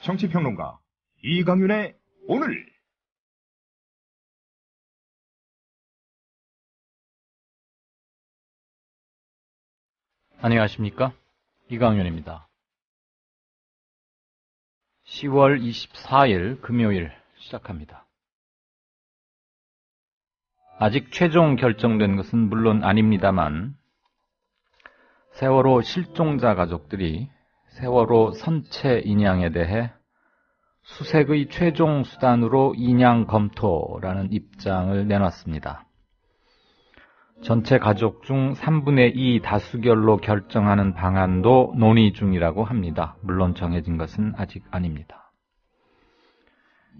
정치평론가 이강윤의 오늘. 안녕하십니까? 이강윤입니다. 10월 24일 금요일 시작합니다. 아직 최종 결정된 것은 물론 아닙니다만 세월호 실종자 가족들이 세월호 선체 인양에 대해 수색의 최종 수단으로 인양 검토라는 입장을 내놨습니다. 전체 가족 중 3분의 2 다수결로 결정하는 방안도 논의 중이라고 합니다. 물론 정해진 것은 아직 아닙니다.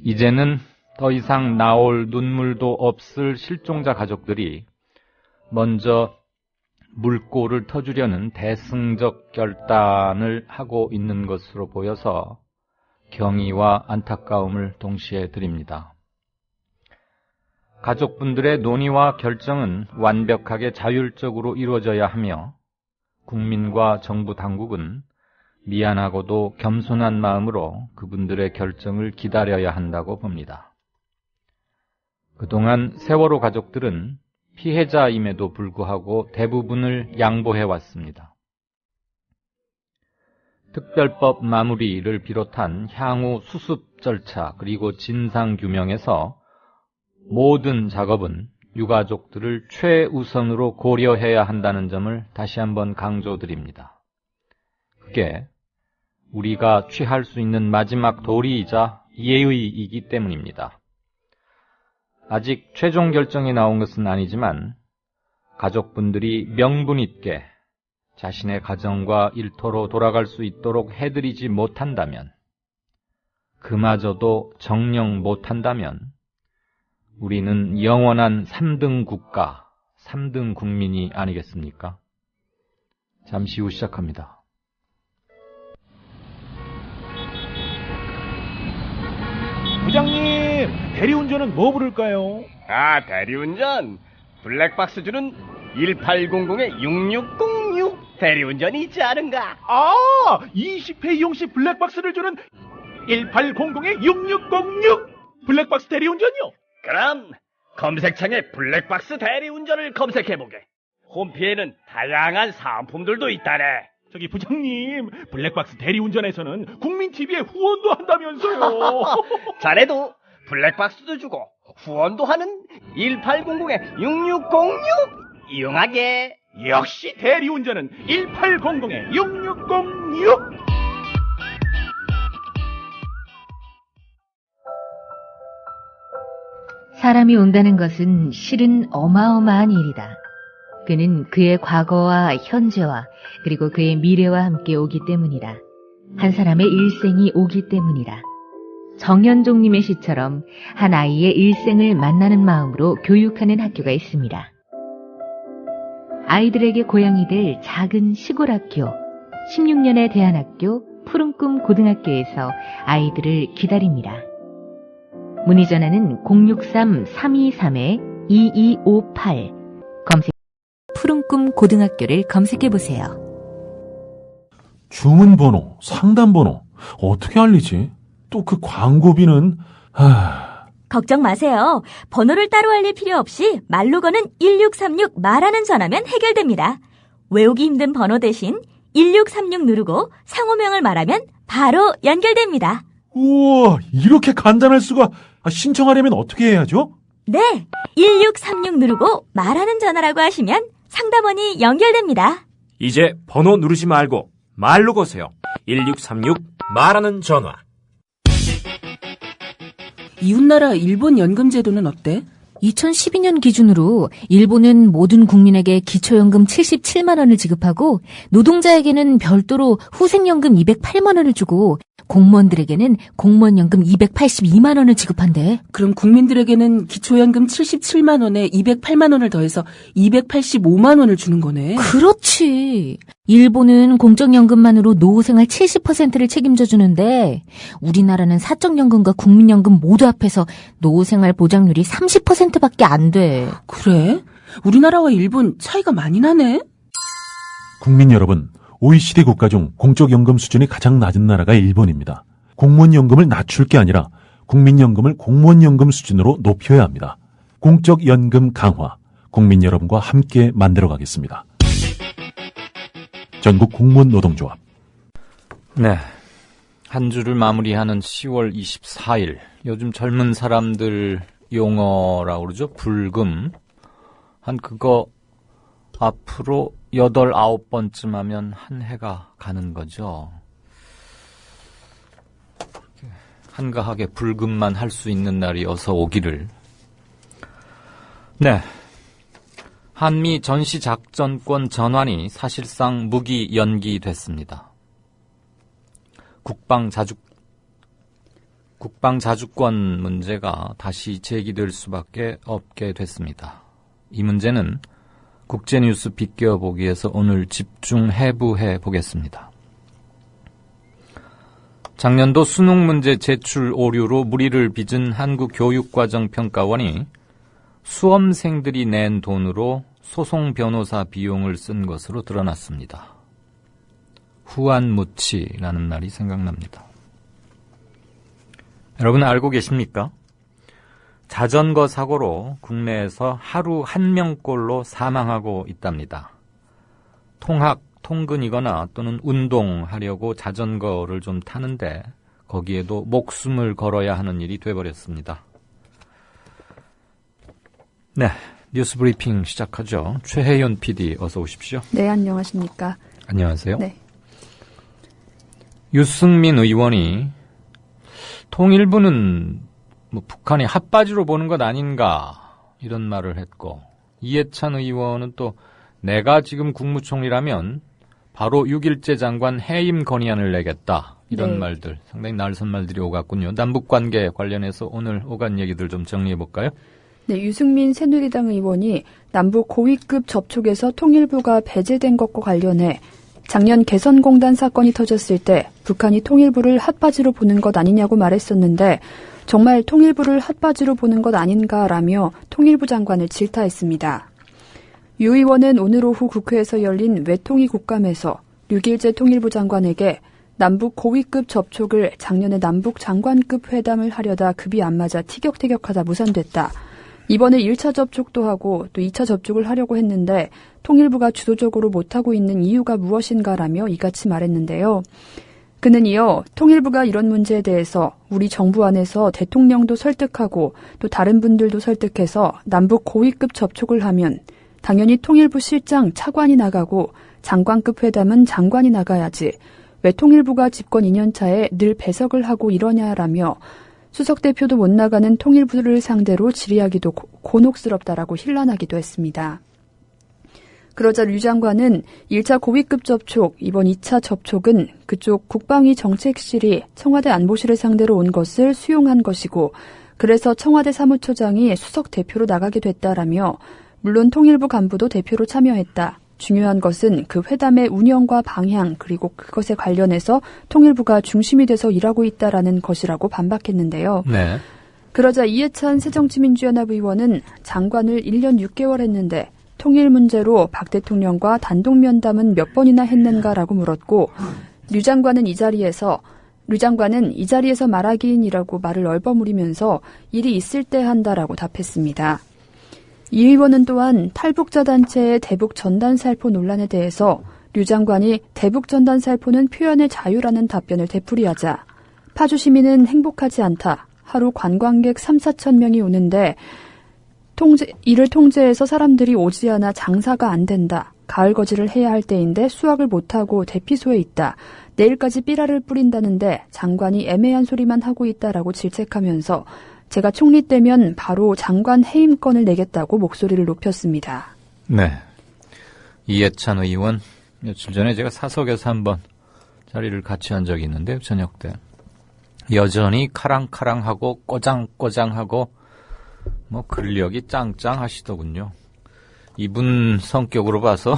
이제는 더 이상 나올 눈물도 없을 실종자 가족들이 먼저 물꼬를 터주려는 대승적 결단을 하고 있는 것으로 보여서 경의와 안타까움을 동시에 드립니다. 가족분들의 논의와 결정은 완벽하게 자율적으로 이루어져야 하며 국민과 정부 당국은 미안하고도 겸손한 마음으로 그분들의 결정을 기다려야 한다고 봅니다. 그동안 세월호 가족들은 피해자임에도 불구하고 대부분을 양보해왔습니다. 특별법 마무리를 비롯한 향후 수습 절차 그리고 진상규명에서 모든 작업은 유가족들을 최우선으로 고려해야 한다는 점을 다시 한번 강조드립니다. 그게 우리가 취할 수 있는 마지막 도리이자 예의이기 때문입니다. 아직 최종 결정이 나온 것은 아니지만 가족분들이 명분 있게 자신의 가정과 일터로 돌아갈 수 있도록 해드리지 못한다면, 그마저도 정녕 못한다면 우리는 영원한 3등 국가, 3등 국민이 아니겠습니까? 잠시 후 시작합니다. 부장님, 대리운전은 뭐 부를까요? 아, 대리운전 블랙박스 주는 1800-6606 대리운전이 있지 않은가? 아, 20회 이용시 블랙박스를 주는 1800-6606 블랙박스 대리운전이요? 그럼 검색창에 블랙박스 대리운전을 검색해보게. 홈피에는 다양한 상품들도 있다네. 저기 부장님, 블랙박스 대리운전에서는 국민TV에 후원도 한다면서요. 자네도 블랙박스도 주고 후원도 하는 1800-6606 이용하게. 역시 대리운전은 1800-6606. 사람이 온다는 것은 실은 어마어마한 일이다. 그는 그의 과거와 현재와 그리고 그의 미래와 함께 오기 때문이다. 한 사람의 일생이 오기 때문이다. 정현종님의 시처럼 한 아이의 일생을 만나는 마음으로 교육하는 학교가 있습니다. 아이들에게 고향이 될 작은 시골 학교, 16년의 대안학교 푸른꿈 고등학교에서 아이들을 기다립니다. 문의 전화는 063-323-2258 검색 푸른꿈 고등학교를 검색해보세요. 주문번호, 상담번호 어떻게 알리지? 또 그 광고비는... 걱정 마세요. 번호를 따로 알릴 필요 없이 말로 거는 1636 말하는 전화면 해결됩니다. 외우기 힘든 번호 대신 1636 누르고 상호명을 말하면 바로 연결됩니다. 우와, 이렇게 간단할 수가... 신청하려면 어떻게 해야죠? 네, 1636 누르고 말하는 전화라고 하시면 상담원이 연결됩니다. 이제 번호 누르지 말고 말로 거세요. 1636 말하는 전화. 이웃나라 일본 연금 제도는 어때? 2012년 기준으로 일본은 모든 국민에게 기초연금 77만 원을 지급하고 노동자에게는 별도로 후생연금 208만 원을 주고 공무원들에게는 공무원연금 282만 원을 지급한대. 그럼 국민들에게는 기초연금 77만 원에 208만 원을 더해서 285만 원을 주는 거네. 그렇지. 일본은 공적연금만으로 노후생활 70%를 책임져 주는데 우리나라는 사적연금과 국민연금 모두 합해서 노후생활 보장률이 30%밖에 안 돼. 그래? 우리나라와 일본 차이가 많이 나네? 국민 여러분, OECD 국가 중 공적연금 수준이 가장 낮은 나라가 일본입니다. 공무원연금을 낮출 게 아니라 국민연금을 공무원연금 수준으로 높여야 합니다. 공적 연금 강화, 국민 여러분과 함께 만들어가겠습니다. 전국 공무원 노동조합. 네. 한 주를 마무리하는 10월 24일. 요즘 젊은 사람들 용어라고 그러죠. 불금. 한 그거 앞으로 8, 9번쯤 하면 한 해가 가는 거죠. 한가하게 불금만 할 수 있는 날이 어서 오기를. 네. 한미 전시작전권 전환이 사실상 무기 연기됐습니다. 국방자주권 문제가 다시 제기될 수밖에 없게 됐습니다. 이 문제는 국제뉴스 비껴보기에서 오늘 집중 해부해 보겠습니다. 작년도 수능 문제 제출 오류로 물의를 빚은 한국교육과정평가원이 수험생들이 낸 돈으로 소송 변호사 비용을 쓴 것으로 드러났습니다. 후안무치라는 말이 생각납니다. 여러분 알고 계십니까? 자전거 사고로 국내에서 하루 1명꼴로 사망하고 있답니다. 통근이거나 또는 운동하려고 자전거를 좀 타는데 거기에도 목숨을 걸어야 하는 일이 돼버렸습니다. 네, 뉴스 브리핑 시작하죠. 최혜연 PD 어서 오십시오. 네, 안녕하십니까. 안녕하세요. 네. 유승민 의원이 통일부는 북한이 핫바지로 보는 것 아닌가 이런 말을 했고, 이해찬 의원은 또 내가 지금 국무총리라면 바로 6.1제 장관 해임 건의안을 내겠다 이런 네. 말들, 상당히 날선 말들이 오갔군요. 남북관계 관련해서 오늘 오간 얘기들 좀 정리해볼까요? 네, 유승민 새누리당 의원이 남북 고위급 접촉에서 통일부가 배제된 것과 관련해 작년 개선공단 사건이 터졌을 때 북한이 통일부를 핫바지로 보는 것 아니냐고 말했었는데 정말 통일부를 핫바지로 보는 것 아닌가라며 통일부 장관을 질타했습니다. 유 의원은 오늘 오후 국회에서 열린 외통위 국감에서 6.1제 통일부 장관에게 남북 고위급 접촉을 작년에 남북 장관급 회담을 하려다 급이 안 맞아 티격태격하다 무산됐다. 이번에 1차 접촉도 하고 또 2차 접촉을 하려고 했는데 통일부가 주도적으로 못하고 있는 이유가 무엇인가라며 이같이 말했는데요. 그는 이어 통일부가 이런 문제에 대해서 우리 정부 안에서 대통령도 설득하고 또 다른 분들도 설득해서 남북 고위급 접촉을 하면 당연히 통일부 실장 차관이 나가고 장관급 회담은 장관이 나가야지 왜 통일부가 집권 2년차에 늘 배석을 하고 이러냐라며 수석 대표도 못 나가는 통일부를 상대로 질의하기도 곤혹스럽다라고 힐난하기도 했습니다. 그러자 류 장관은 1차 고위급 접촉, 이번 2차 접촉은 그쪽 국방위 정책실이 청와대 안보실을 상대로 온 것을 수용한 것이고 그래서 청와대 사무처장이 수석 대표로 나가게 됐다라며 물론 통일부 간부도 대표로 참여했다. 중요한 것은 그 회담의 운영과 방향 그리고 그것에 관련해서 통일부가 중심이 돼서 일하고 있다라는 것이라고 반박했는데요. 네. 그러자 이해찬 새정치민주연합 의원은 장관을 1년 6개월 했는데 통일 문제로 박 대통령과 단독 면담은 몇 번이나 했는가라고 물었고 류 장관은 이 자리에서 말하기인이라고 말을 얼버무리면서 일이 있을 때 한다라고 답했습니다. 이 의원은 또한 탈북자 단체의 대북 전단 살포 논란에 대해서 류 장관이 대북 전단 살포는 표현의 자유라는 답변을 되풀이하자 파주 시민은 행복하지 않다. 하루 관광객 3, 4천 명이 오는데 이를 통제해서 사람들이 오지 않아 장사가 안 된다. 가을 거지를 해야 할 때인데 수확을 못하고 대피소에 있다. 내일까지 삐라를 뿌린다는데 장관이 애매한 소리만 하고 있다라고 질책하면서 제가 총리 때면 바로 장관 해임권을 내겠다고 목소리를 높였습니다. 네. 이해찬 의원, 며칠 전에 제가 사석에서 한번 자리를 같이 한 적이 있는데요, 저녁 때. 여전히 카랑카랑하고 꼬장꼬장하고 근력이 짱짱하시더군요. 이분 성격으로 봐서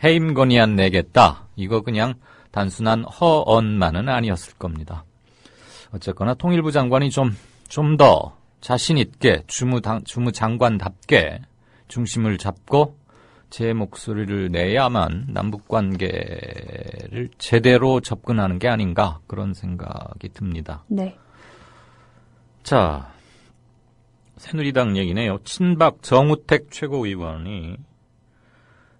해임 건의안 내겠다. 이거 그냥 단순한 허언만은 아니었을 겁니다. 어쨌거나 통일부 장관이 좀 더 자신 있게 주무장관답게 중심을 잡고 제 목소리를 내야만 남북관계를 제대로 접근하는 게 아닌가 그런 생각이 듭니다. 네. 자, 새누리당 얘기네요. 친박 정우택 최고위원이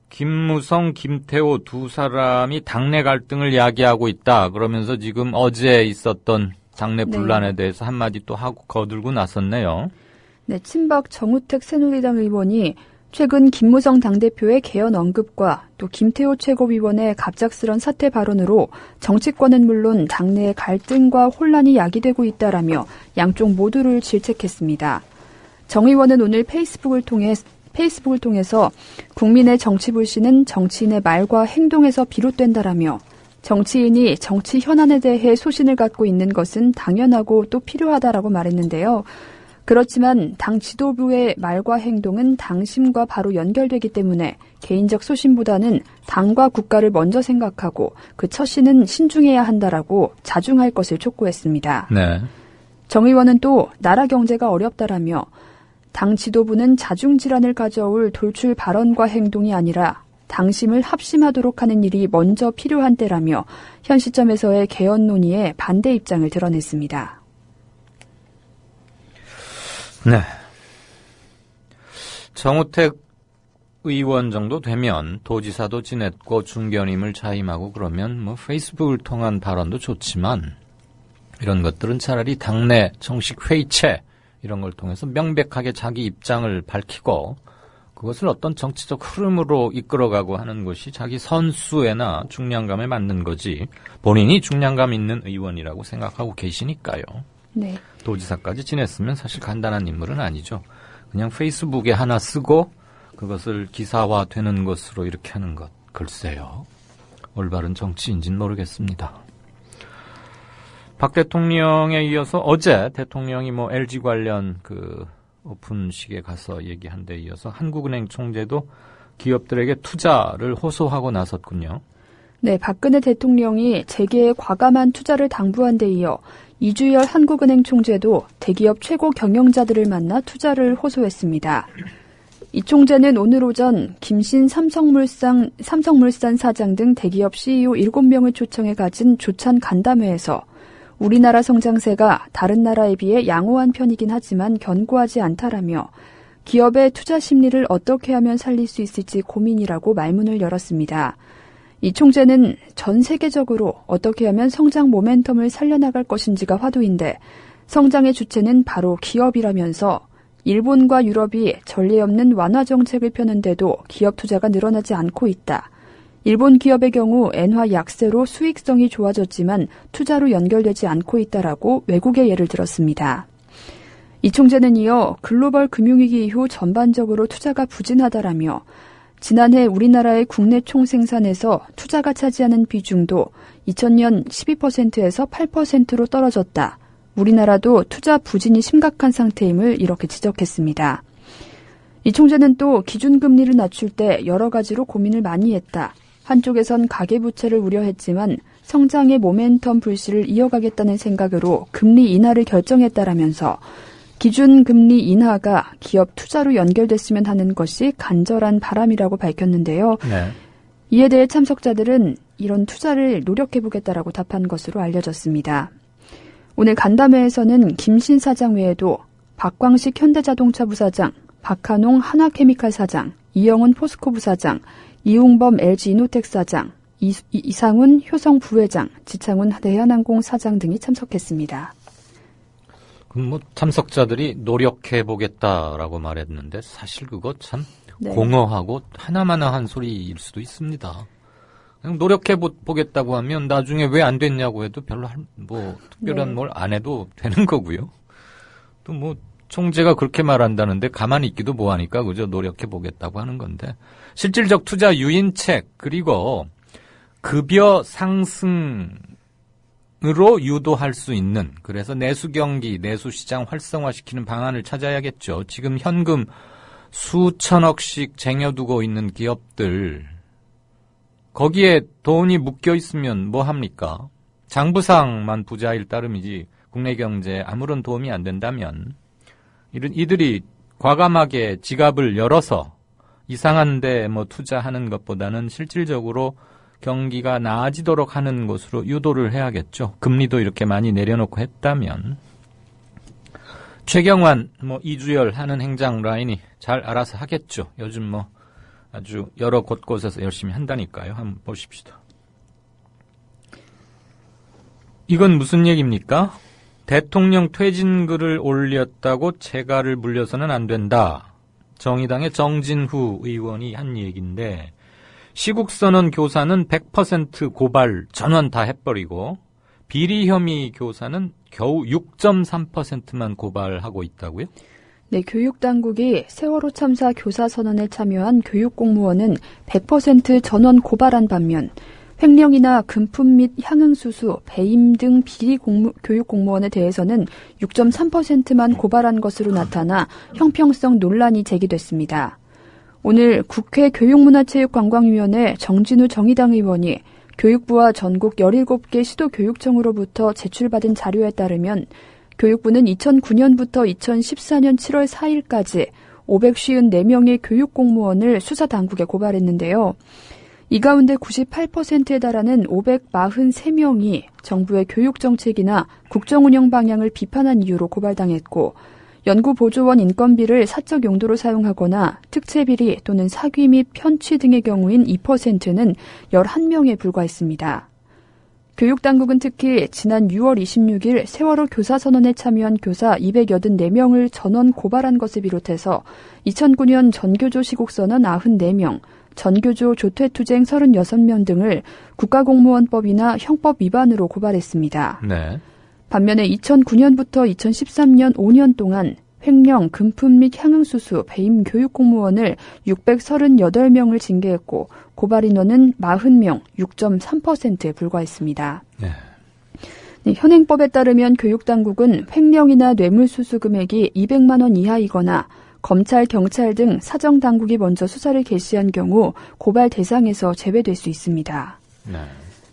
김무성, 김태호 두 사람이 당내 갈등을 야기하고 있다. 그러면서 지금 어제 있었던 당내 분란에 대해서 한마디 또 하고 거들고 나섰네요. 네, 친박 정우택 새누리당 의원이 최근 김무성 당대표의 개헌 언급과 또 김태호 최고위원의 갑작스런 사퇴 발언으로 정치권은 물론 당내의 갈등과 혼란이 야기되고 있다라며 양쪽 모두를 질책했습니다. 정 의원은 오늘 페이스북을 통해서 국민의 정치 불신은 정치인의 말과 행동에서 비롯된다라며 정치인이 정치 현안에 대해 소신을 갖고 있는 것은 당연하고 또 필요하다라고 말했는데요. 그렇지만 당 지도부의 말과 행동은 당심과 바로 연결되기 때문에 개인적 소신보다는 당과 국가를 먼저 생각하고 그 처신은 신중해야 한다라고 자중할 것을 촉구했습니다. 네. 정 의원은 또 나라 경제가 어렵다라며 당 지도부는 자중질환을 가져올 돌출 발언과 행동이 아니라 당심을 합심하도록 하는 일이 먼저 필요한 때라며 현 시점에서의 개헌 논의에 반대 입장을 드러냈습니다. 네. 정우택 의원 정도 되면 도지사도 지냈고 중견임을 자임하고 그러면 뭐 페이스북을 통한 발언도 좋지만 이런 것들은 차라리 당내 정식 회의체 이런 걸 통해서 명백하게 자기 입장을 밝히고 그것을 어떤 정치적 흐름으로 이끌어가고 하는 것이 자기 선수에나 중량감에 맞는 거지 본인이 중량감 있는 의원이라고 생각하고 계시니까요. 네. 도지사까지 지냈으면 사실 간단한 인물은 아니죠. 그냥 페이스북에 하나 쓰고 그것을 기사화되는 것으로 이렇게 하는 것. 글쎄요. 올바른 정치인지는 모르겠습니다. 박 대통령에 이어서 어제 대통령이 뭐 LG 관련 그 오픈식에 가서 얘기한 데 이어서 한국은행 총재도 기업들에게 투자를 호소하고 나섰군요. 네, 박근혜 대통령이 재계에 과감한 투자를 당부한 데 이어 이주열 한국은행 총재도 대기업 최고 경영자들을 만나 투자를 호소했습니다. 이 총재는 오늘 오전 김신 삼성물산 사장 등 대기업 CEO 7명을 초청해 가진 조찬 간담회에서 우리나라 성장세가 다른 나라에 비해 양호한 편이긴 하지만 견고하지 않다라며 기업의 투자 심리를 어떻게 하면 살릴 수 있을지 고민이라고 말문을 열었습니다. 이 총재는 전 세계적으로 어떻게 하면 성장 모멘텀을 살려나갈 것인지가 화두인데 성장의 주체는 바로 기업이라면서 일본과 유럽이 전례 없는 완화 정책을 펴는데도 기업 투자가 늘어나지 않고 있다. 일본 기업의 경우 엔화 약세로 수익성이 좋아졌지만 투자로 연결되지 않고 있다라고 외국의 예를 들었습니다. 이 총재는 이어 글로벌 금융위기 이후 전반적으로 투자가 부진하다라며 지난해 우리나라의 국내 총생산에서 투자가 차지하는 비중도 2000년 12%에서 8%로 떨어졌다. 우리나라도 투자 부진이 심각한 상태임을 이렇게 지적했습니다. 이 총재는 또 기준금리를 낮출 때 여러 가지로 고민을 많이 했다. 한쪽에선 가계부채를 우려했지만 성장의 모멘텀 불씨를 이어가겠다는 생각으로 금리 인하를 결정했다라면서 기준금리 인하가 기업 투자로 연결됐으면 하는 것이 간절한 바람이라고 밝혔는데요. 네. 이에 대해 참석자들은 이런 투자를 노력해보겠다라고 답한 것으로 알려졌습니다. 오늘 간담회에서는 김신 사장 외에도 박광식 현대자동차 부사장, 박한홍 한화케미칼 사장, 이영훈 포스코 부사장, 이웅범 LG이노텍 사장, 이상훈 효성 부회장, 지창훈 대한항공 사장 등이 참석했습니다. 그럼 뭐 참석자들이 노력해보겠다라고 말했는데 사실 그거 참 공허하고 하나마나한 소리일 수도 있습니다. 그냥 노력해보겠다고 하면 나중에 왜 안 됐냐고 해도 별로 뭐 특별한 뭘 안 해도 되는 거고요. 또 뭐 총재가 그렇게 말한다는데 가만히 있기도 뭐하니까 그저 노력해보겠다고 하는 건데 실질적 투자 유인책 그리고 급여 상승 으로 유도할 수 있는 그래서 내수 경기, 내수 시장 활성화시키는 방안을 찾아야겠죠. 지금 현금 수천억씩 쟁여두고 있는 기업들 거기에 돈이 묶여 있으면 뭐 합니까? 장부상만 부자일 따름이지 국내 경제에 아무런 도움이 안 된다면 이들이 과감하게 지갑을 열어서 이상한데 뭐 투자하는 것보다는 실질적으로 경기가 나아지도록 하는 것으로 유도를 해야겠죠. 금리도 이렇게 많이 내려놓고 했다면. 최경환, 이주열 하는 행장 라인이 잘 알아서 하겠죠. 요즘 아주 여러 곳곳에서 열심히 한다니까요. 한번 보십시다. 이건 무슨 얘기입니까? 대통령 퇴진글을 올렸다고 재가를 물려서는 안 된다. 정의당의 정진후 의원이 한 얘기인데, 시국선언 교사는 100% 고발 전원 다 해버리고 비리 혐의 교사는 겨우 6.3%만 고발하고 있다고요? 네, 교육당국이 세월호 참사 교사 선언에 참여한 교육공무원은 100% 전원 고발한 반면 횡령이나 금품 및 향응수수, 배임 등 비리 교육공무원에 대해서는 6.3%만 고발한 것으로 나타나 형평성 논란이 제기됐습니다. 오늘 국회 교육문화체육관광위원회 정진우 정의당 의원이 교육부와 전국 17개 시도교육청으로부터 제출받은 자료에 따르면 교육부는 2009년부터 2014년 7월 4일까지 554명의 교육공무원을 수사당국에 고발했는데요. 이 가운데 98%에 달하는 543명이 정부의 교육정책이나 국정운영 방향을 비판한 이유로 고발당했고, 연구보조원 인건비를 사적 용도로 사용하거나 특채비리 또는 사기 및 편취 등의 경우인 2%는 11명에 불과했습니다. 교육당국은 특히 지난 6월 26일 세월호 교사선언에 참여한 교사 284명을 전원 고발한 것을 비롯해서 2009년 전교조 시국선언 94명, 전교조 조퇴투쟁 36명 등을 국가공무원법이나 형법 위반으로 고발했습니다. 네. 반면에 2009년부터 2013년 5년 동안 횡령, 금품 및 향응수수, 배임 교육공무원을 638명을 징계했고 고발 인원은 40명, 6.3%에 불과했습니다. 네. 네, 현행법에 따르면 교육당국은 횡령이나 뇌물수수 금액이 200만 원 이하이거나 검찰, 경찰 등 사정당국이 먼저 수사를 개시한 경우 고발 대상에서 제외될 수 있습니다. 네.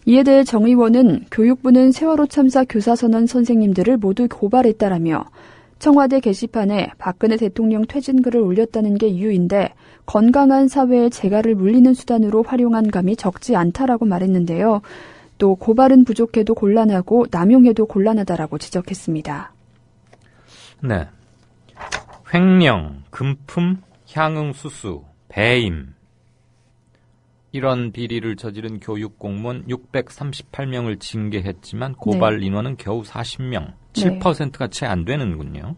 이에 대해 정 의원은 교육부는 세월호 참사 교사선언 선생님들을 모두 고발했다라며 청와대 게시판에 박근혜 대통령 퇴진글을 올렸다는 게 이유인데 건강한 사회에 재가를 물리는 수단으로 활용한 감이 적지 않다라고 말했는데요. 또 고발은 부족해도 곤란하고 남용해도 곤란하다라고 지적했습니다. 네. 횡령, 금품, 향응수수, 배임 이런 비리를 저지른 교육공무원 638명을 징계했지만 고발 인원은 겨우 40명, 7%가 채 안 되는군요.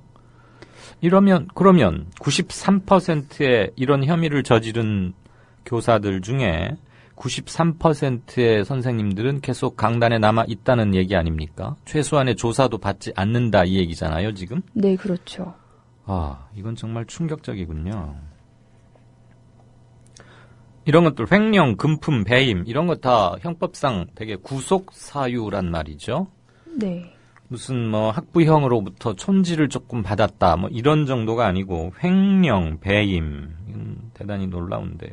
그러면 93%의 이런 혐의를 저지른 교사들 중에 93%의 선생님들은 계속 강단에 남아 있다는 얘기 아닙니까? 최소한의 조사도 받지 않는다 이 얘기잖아요, 지금? 네, 그렇죠. 이건 정말 충격적이군요. 이런 것들 횡령, 금품, 배임 이런 것 다 형법상 되게 구속 사유란 말이죠. 네. 무슨 학부형으로부터 촌지를 조금 받았다 이런 정도가 아니고 횡령, 배임 이건 대단히 놀라운데요.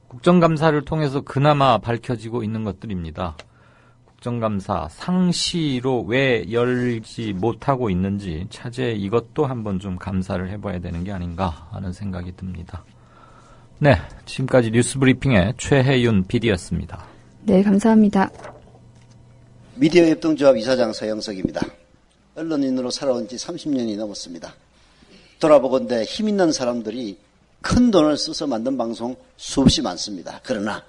국정감사를 통해서 그나마 밝혀지고 있는 것들입니다. 국정감사 상시로 왜 열지 못하고 있는지 차제에 이것도 한번 좀 감사를 해봐야 되는 게 아닌가 하는 생각이 듭니다. 네, 지금까지 뉴스브리핑의 최혜윤 PD였습니다. 네, 감사합니다. 미디어 협동조합 이사장 서영석입니다. 언론인으로 살아온 지 30년이 넘었습니다. 돌아보건대 힘있는 사람들이 큰 돈을 써서 만든 방송 수없이 많습니다. 그러나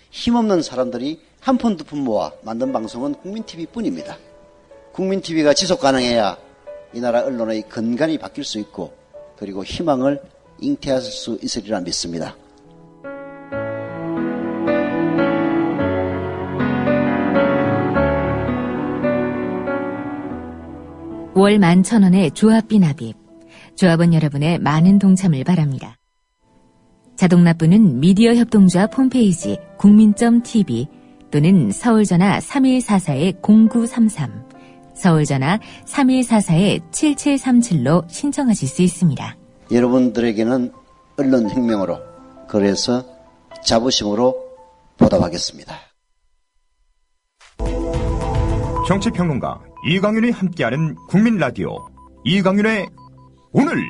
힘없는 사람들이 한 푼 두 푼 모아 만든 방송은 국민TV뿐입니다. 국민TV가 지속 가능해야 이 나라 언론의 근간이 바뀔 수 있고 그리고 희망을 잉태할 수 있으리라 믿습니다. 월 11,000원의 조합비 납입. 조합원 여러분의 많은 동참을 바랍니다. 자동납부는 미디어 협동조합 홈페이지 국민.tv 또는 서울전화 3144-0933, 서울전화 3144-7737로 신청하실 수 있습니다. 여러분들에게는 언론혁명으로, 그래서 자부심으로 보답하겠습니다. 정치평론가 이강윤이 함께하는 국민라디오 이강윤의 오늘.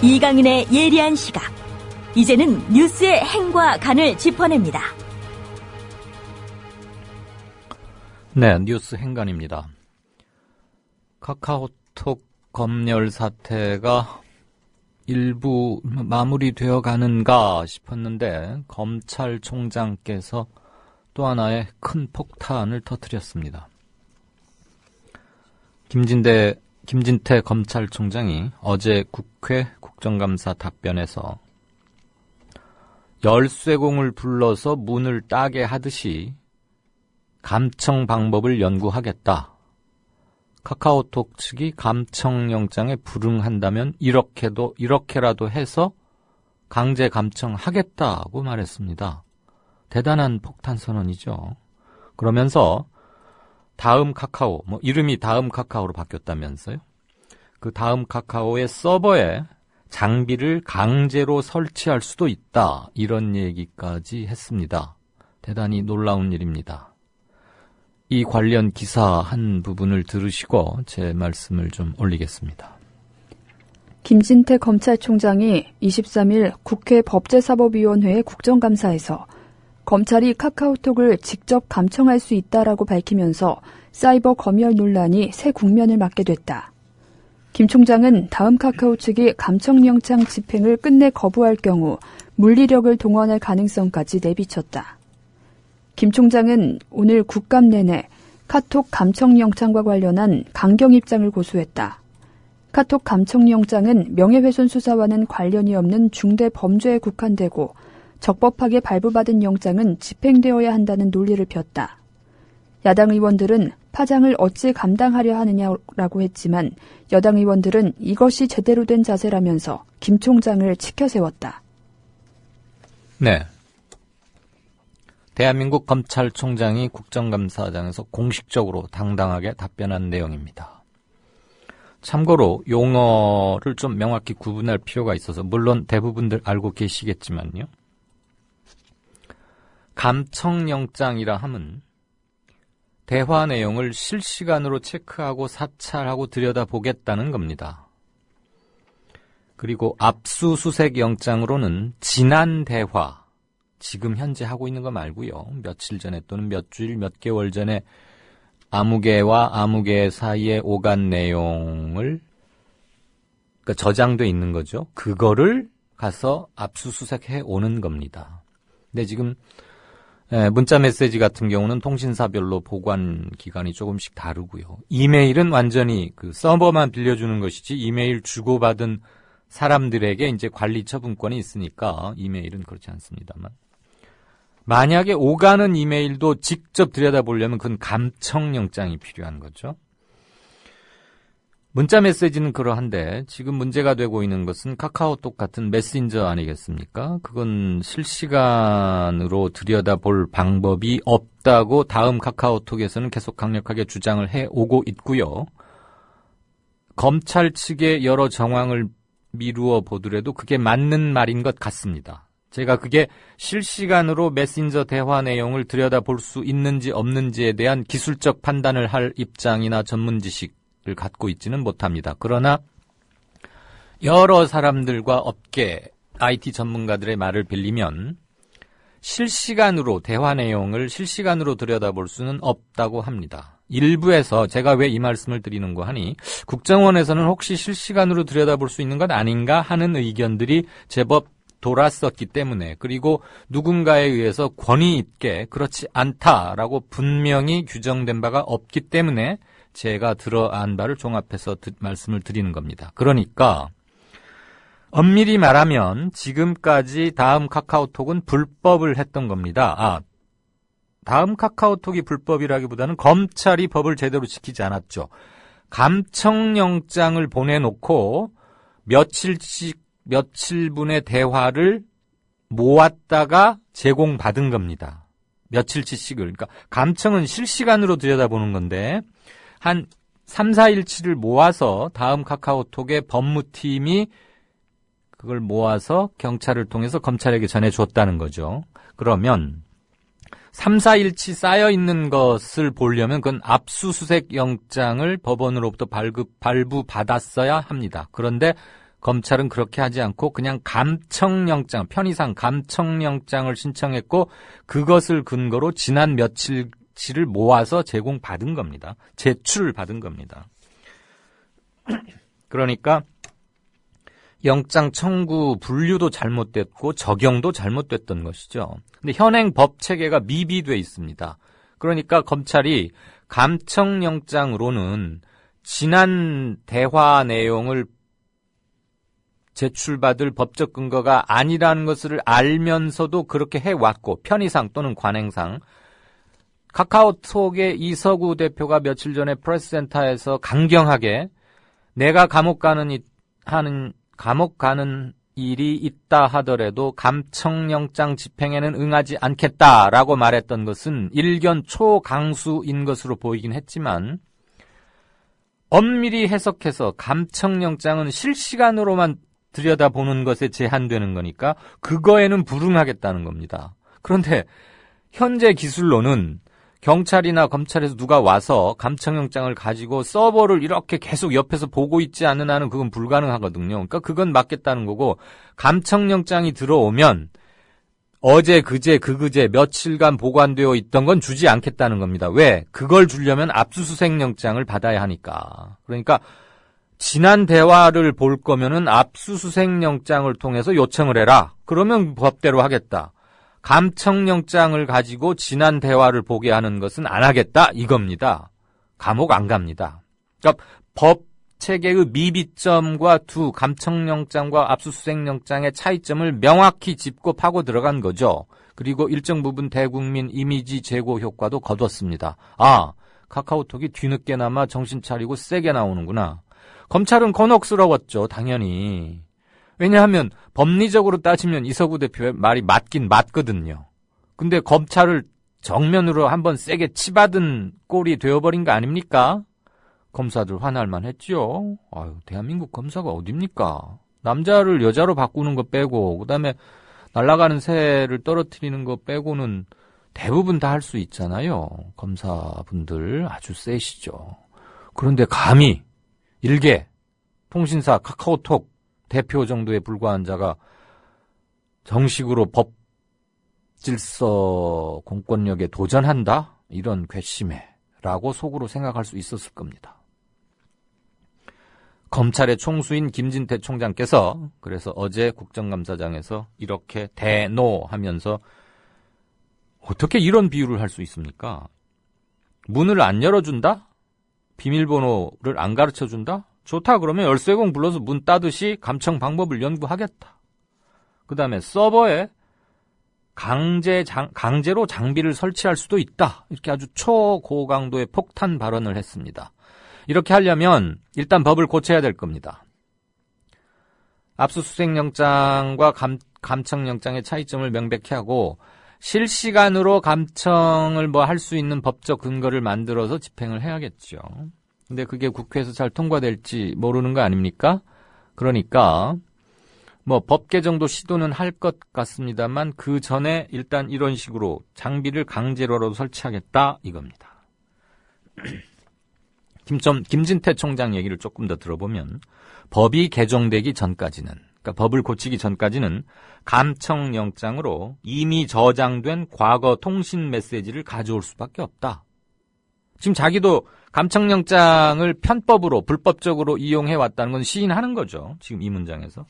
이강인의 예리한 시각. 이제는 뉴스의 행과 간을 짚어냅니다. 네, 뉴스 행간입니다. 카카오톡 검열 사태가 일부 마무리되어 가는가 싶었는데 검찰총장께서 또 하나의 큰 폭탄을 터뜨렸습니다. 김진태 검찰총장이 어제 국회 국정감사 답변에서 열쇠공을 불러서 문을 따게 하듯이 감청 방법을 연구하겠다. 카카오톡 측이 감청영장에 불응한다면 이렇게라도 해서 강제 감청하겠다고 말했습니다. 대단한 폭탄 선언이죠. 그러면서 다음 카카오, 이름이 다음 카카오로 바뀌었다면서요. 그 다음 카카오의 서버에 장비를 강제로 설치할 수도 있다. 이런 얘기까지 했습니다. 대단히 놀라운 일입니다. 이 관련 기사 한 부분을 들으시고 제 말씀을 좀 올리겠습니다. 김진태 검찰총장이 23일 국회 법제사법위원회 국정감사에서 검찰이 카카오톡을 직접 감청할 수 있다라고 밝히면서 사이버 검열 논란이 새 국면을 맞게 됐다. 김 총장은 다음 카카오 측이 감청영장 집행을 끝내 거부할 경우 물리력을 동원할 가능성까지 내비쳤다. 김 총장은 오늘 국감 내내 카톡 감청영장과 관련한 강경 입장을 고수했다. 카톡 감청영장은 명예훼손 수사와는 관련이 없는 중대 범죄에 국한되고 적법하게 발부받은 영장은 집행되어야 한다는 논리를 폈다. 야당 의원들은 파장을 어찌 감당하려 하느냐라고 했지만 여당 의원들은 이것이 제대로 된 자세라면서 김 총장을 치켜세웠다. 네. 대한민국 검찰총장이 국정감사장에서 공식적으로 당당하게 답변한 내용입니다. 참고로 용어를 좀 명확히 구분할 필요가 있어서 물론 대부분들 알고 계시겠지만요. 감청영장이라 함은 대화 내용을 실시간으로 체크하고 사찰하고 들여다보겠다는 겁니다. 그리고 압수수색 영장으로는 지난 대화, 지금 현재 하고 있는 거 말고요. 며칠 전에 또는 몇 주일, 몇 개월 전에 아무개와 아무개 사이에 오간 내용을 그러니까 저장돼 있는 거죠. 그거를 가서 압수수색해 오는 겁니다. 근데 지금 문자 메시지 같은 경우는 통신사별로 보관 기간이 조금씩 다르고요. 이메일은 완전히 그 서버만 빌려주는 것이지 이메일 주고받은 사람들에게 이제 관리 처분권이 있으니까 이메일은 그렇지 않습니다만. 만약에 오가는 이메일도 직접 들여다보려면 그건 감청영장이 필요한 거죠. 문자 메시지는 그러한데 지금 문제가 되고 있는 것은 카카오톡 같은 메신저 아니겠습니까? 그건 실시간으로 들여다볼 방법이 없다고 다음 카카오톡에서는 계속 강력하게 주장을 해오고 있고요. 검찰 측의 여러 정황을 미루어 보더라도 그게 맞는 말인 것 같습니다. 제가 그게 실시간으로 메신저 대화 내용을 들여다볼 수 있는지 없는지에 대한 기술적 판단을 할 입장이나 전문 지식을 갖고 있지는 못합니다. 그러나 여러 사람들과 업계, IT 전문가들의 말을 빌리면 실시간으로 대화 내용을 실시간으로 들여다볼 수는 없다고 합니다. 일부에서 제가 왜 이 말씀을 드리는고 하니 국정원에서는 혹시 실시간으로 들여다볼 수 있는 것 아닌가 하는 의견들이 제법 돌았었기 때문에 그리고 누군가에 의해서 권위 있게 그렇지 않다라고 분명히 규정된 바가 없기 때문에 제가 들어안 바를 종합해서 말씀을 드리는 겁니다. 그러니까 엄밀히 말하면 지금까지 다음 카카오톡은 불법을 했던 겁니다. 다음 카카오톡이 불법이라기보다는 검찰이 법을 제대로 지키지 않았죠. 감청영장을 보내놓고 며칠분의 대화를 모았다가 제공받은 겁니다. 며칠치씩을. 그러니까 감청은 실시간으로 들여다보는 건데 한 3, 4일치를 모아서 다음 카카오톡의 법무팀이 그걸 모아서 경찰을 통해서 검찰에게 전해줬다는 거죠. 그러면 3, 4일치 쌓여있는 것을 보려면 그건 압수수색 영장을 법원으로부터 발부받았어야 합니다. 그런데 검찰은 그렇게 하지 않고 그냥 감청영장, 편의상 감청영장을 신청했고 그것을 근거로 지난 며칠치를 모아서 제공받은 겁니다. 제출받은 겁니다. 그러니까 영장 청구 분류도 잘못됐고 적용도 잘못됐던 것이죠. 근데 현행 법 체계가 미비돼 있습니다. 그러니까 검찰이 감청영장으로는 지난 대화 내용을 제출받을 법적 근거가 아니라는 것을 알면서도 그렇게 해왔고 편의상 또는 관행상 카카오톡의 이서구 대표가 며칠 전에 프레스센터에서 강경하게 내가 감옥 가는 일이 있다 하더라도 감청영장 집행에는 응하지 않겠다라고 말했던 것은 일견 초강수인 것으로 보이긴 했지만 엄밀히 해석해서 감청영장은 실시간으로만 들여다보는 것에 제한되는 거니까 그거에는 불응하겠다는 겁니다. 그런데 현재 기술로는 경찰이나 검찰에서 누가 와서 감청영장을 가지고 서버를 이렇게 계속 옆에서 보고 있지 않는 한은 그건 불가능하거든요. 그러니까 그건 맞겠다는 거고 감청영장이 들어오면 어제, 그제, 그그제 며칠간 보관되어 있던 건 주지 않겠다는 겁니다. 왜? 그걸 주려면 압수수색영장을 받아야 하니까. 그러니까 지난 대화를 볼 거면은 압수수색영장을 통해서 요청을 해라. 그러면 법대로 하겠다. 감청영장을 가지고 지난 대화를 보게 하는 것은 안 하겠다 이겁니다. 감옥 안 갑니다. 그러니까 법 체계의 미비점과 감청영장과 압수수색영장의 차이점을 명확히 짚고 파고 들어간 거죠. 그리고 일정 부분 대국민 이미지 제고 효과도 거뒀습니다. 아, 카카오톡이 뒤늦게나마 정신 차리고 세게 나오는구나. 검찰은 곤혹스러웠죠, 당연히. 왜냐하면 법리적으로 따지면 이서구 대표의 말이 맞긴 맞거든요. 근데 검찰을 정면으로 한번 세게 치받은 꼴이 되어버린 거 아닙니까? 검사들 화날만 했죠. 아유, 대한민국 검사가 어딥니까? 남자를 여자로 바꾸는 거 빼고 그다음에 날아가는 새를 떨어뜨리는 거 빼고는 대부분 다 할 수 있잖아요. 검사분들 아주 세시죠. 그런데 감히 일개 통신사 카카오톡 대표 정도에 불과한 자가 정식으로 법 질서 공권력에 도전한다? 이런 괘씸해라고 속으로 생각할 수 있었을 겁니다. 검찰의 총수인 김진태 총장께서 그래서 어제 국정감사장에서 이렇게 대노하면서 어떻게 이런 비유를 할 수 있습니까? 문을 안 열어준다? 비밀번호를 안 가르쳐준다? 좋다 그러면 열쇠공 불러서 문 따듯이 감청 방법을 연구하겠다. 그 다음에 서버에 강제로 장비를 설치할 수도 있다. 이렇게 아주 초고강도의 폭탄 발언을 했습니다. 이렇게 하려면 일단 법을 고쳐야 될 겁니다. 압수수색영장과 감청영장의 차이점을 명백히 하고 실시간으로 감청을 할 수 있는 법적 근거를 만들어서 집행을 해야겠죠. 근데 그게 국회에서 잘 통과될지 모르는 거 아닙니까? 그러니까 법 개정도 시도는 할 것 같습니다만 그 전에 일단 이런 식으로 장비를 강제로라도 설치하겠다 이겁니다. 김진태 총장 얘기를 조금 더 들어보면 법이 개정되기 전까지는 그러니까 법을 고치기 전까지는 감청영장으로 이미 저장된 과거 통신 메시지를 가져올 수밖에 없다. 지금 자기도 감청영장을 편법으로 불법적으로 이용해왔다는 건 시인하는 거죠. 지금 이 문장에서.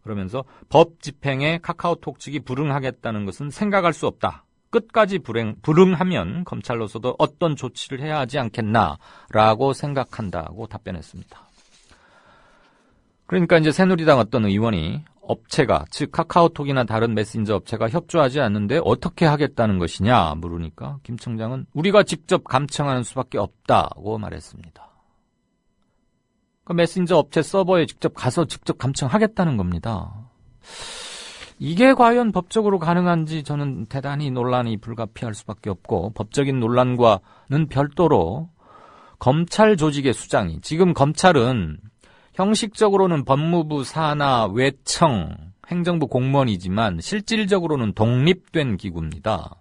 그러면서 법 집행에 카카오톡 측이 불응하겠다는 것은 생각할 수 없다. 끝까지 불응하면 검찰로서도 어떤 조치를 해야 하지 않겠나라고 생각한다고 답변했습니다. 그러니까 이제 새누리당 어떤 의원이 업체가 즉 카카오톡이나 다른 메신저 업체가 협조하지 않는데 어떻게 하겠다는 것이냐 물으니까 김 총장은 우리가 직접 감청하는 수밖에 없다고 말했습니다. 그 메신저 업체 서버에 직접 가서 직접 감청하겠다는 겁니다. 이게 과연 법적으로 가능한지 저는 대단히 논란이 불가피할 수밖에 없고 법적인 논란과는 별도로 검찰 조직의 수장이 지금 검찰은 형식적으로는 법무부 산하 외청 행정부 공무원이지만 실질적으로는 독립된 기구입니다.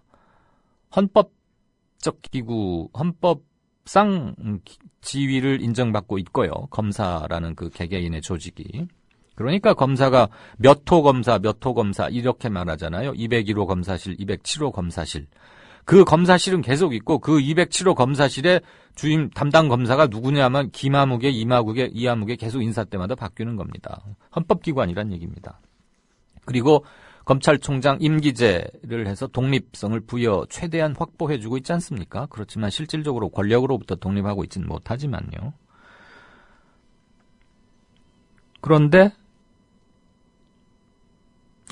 헌법적 기구, 헌법상 지위를 인정받고 있고요. 검사라는 그 개개인의 조직이. 그러니까 검사가 몇 호 검사 이렇게 말하잖아요. 201호 검사실, 207호 검사실. 그 검사실은 계속 있고 그 207호 검사실에 주임 담당 검사가 누구냐면 김하무개, 이마무개, 이하무개 계속 인사 때마다 바뀌는 겁니다. 헌법기관이란 얘기입니다. 그리고 검찰총장 임기제를 해서 독립성을 최대한 확보해주고 있지 않습니까? 그렇지만 실질적으로 권력으로부터 독립하고 있지는 못하지만요. 그런데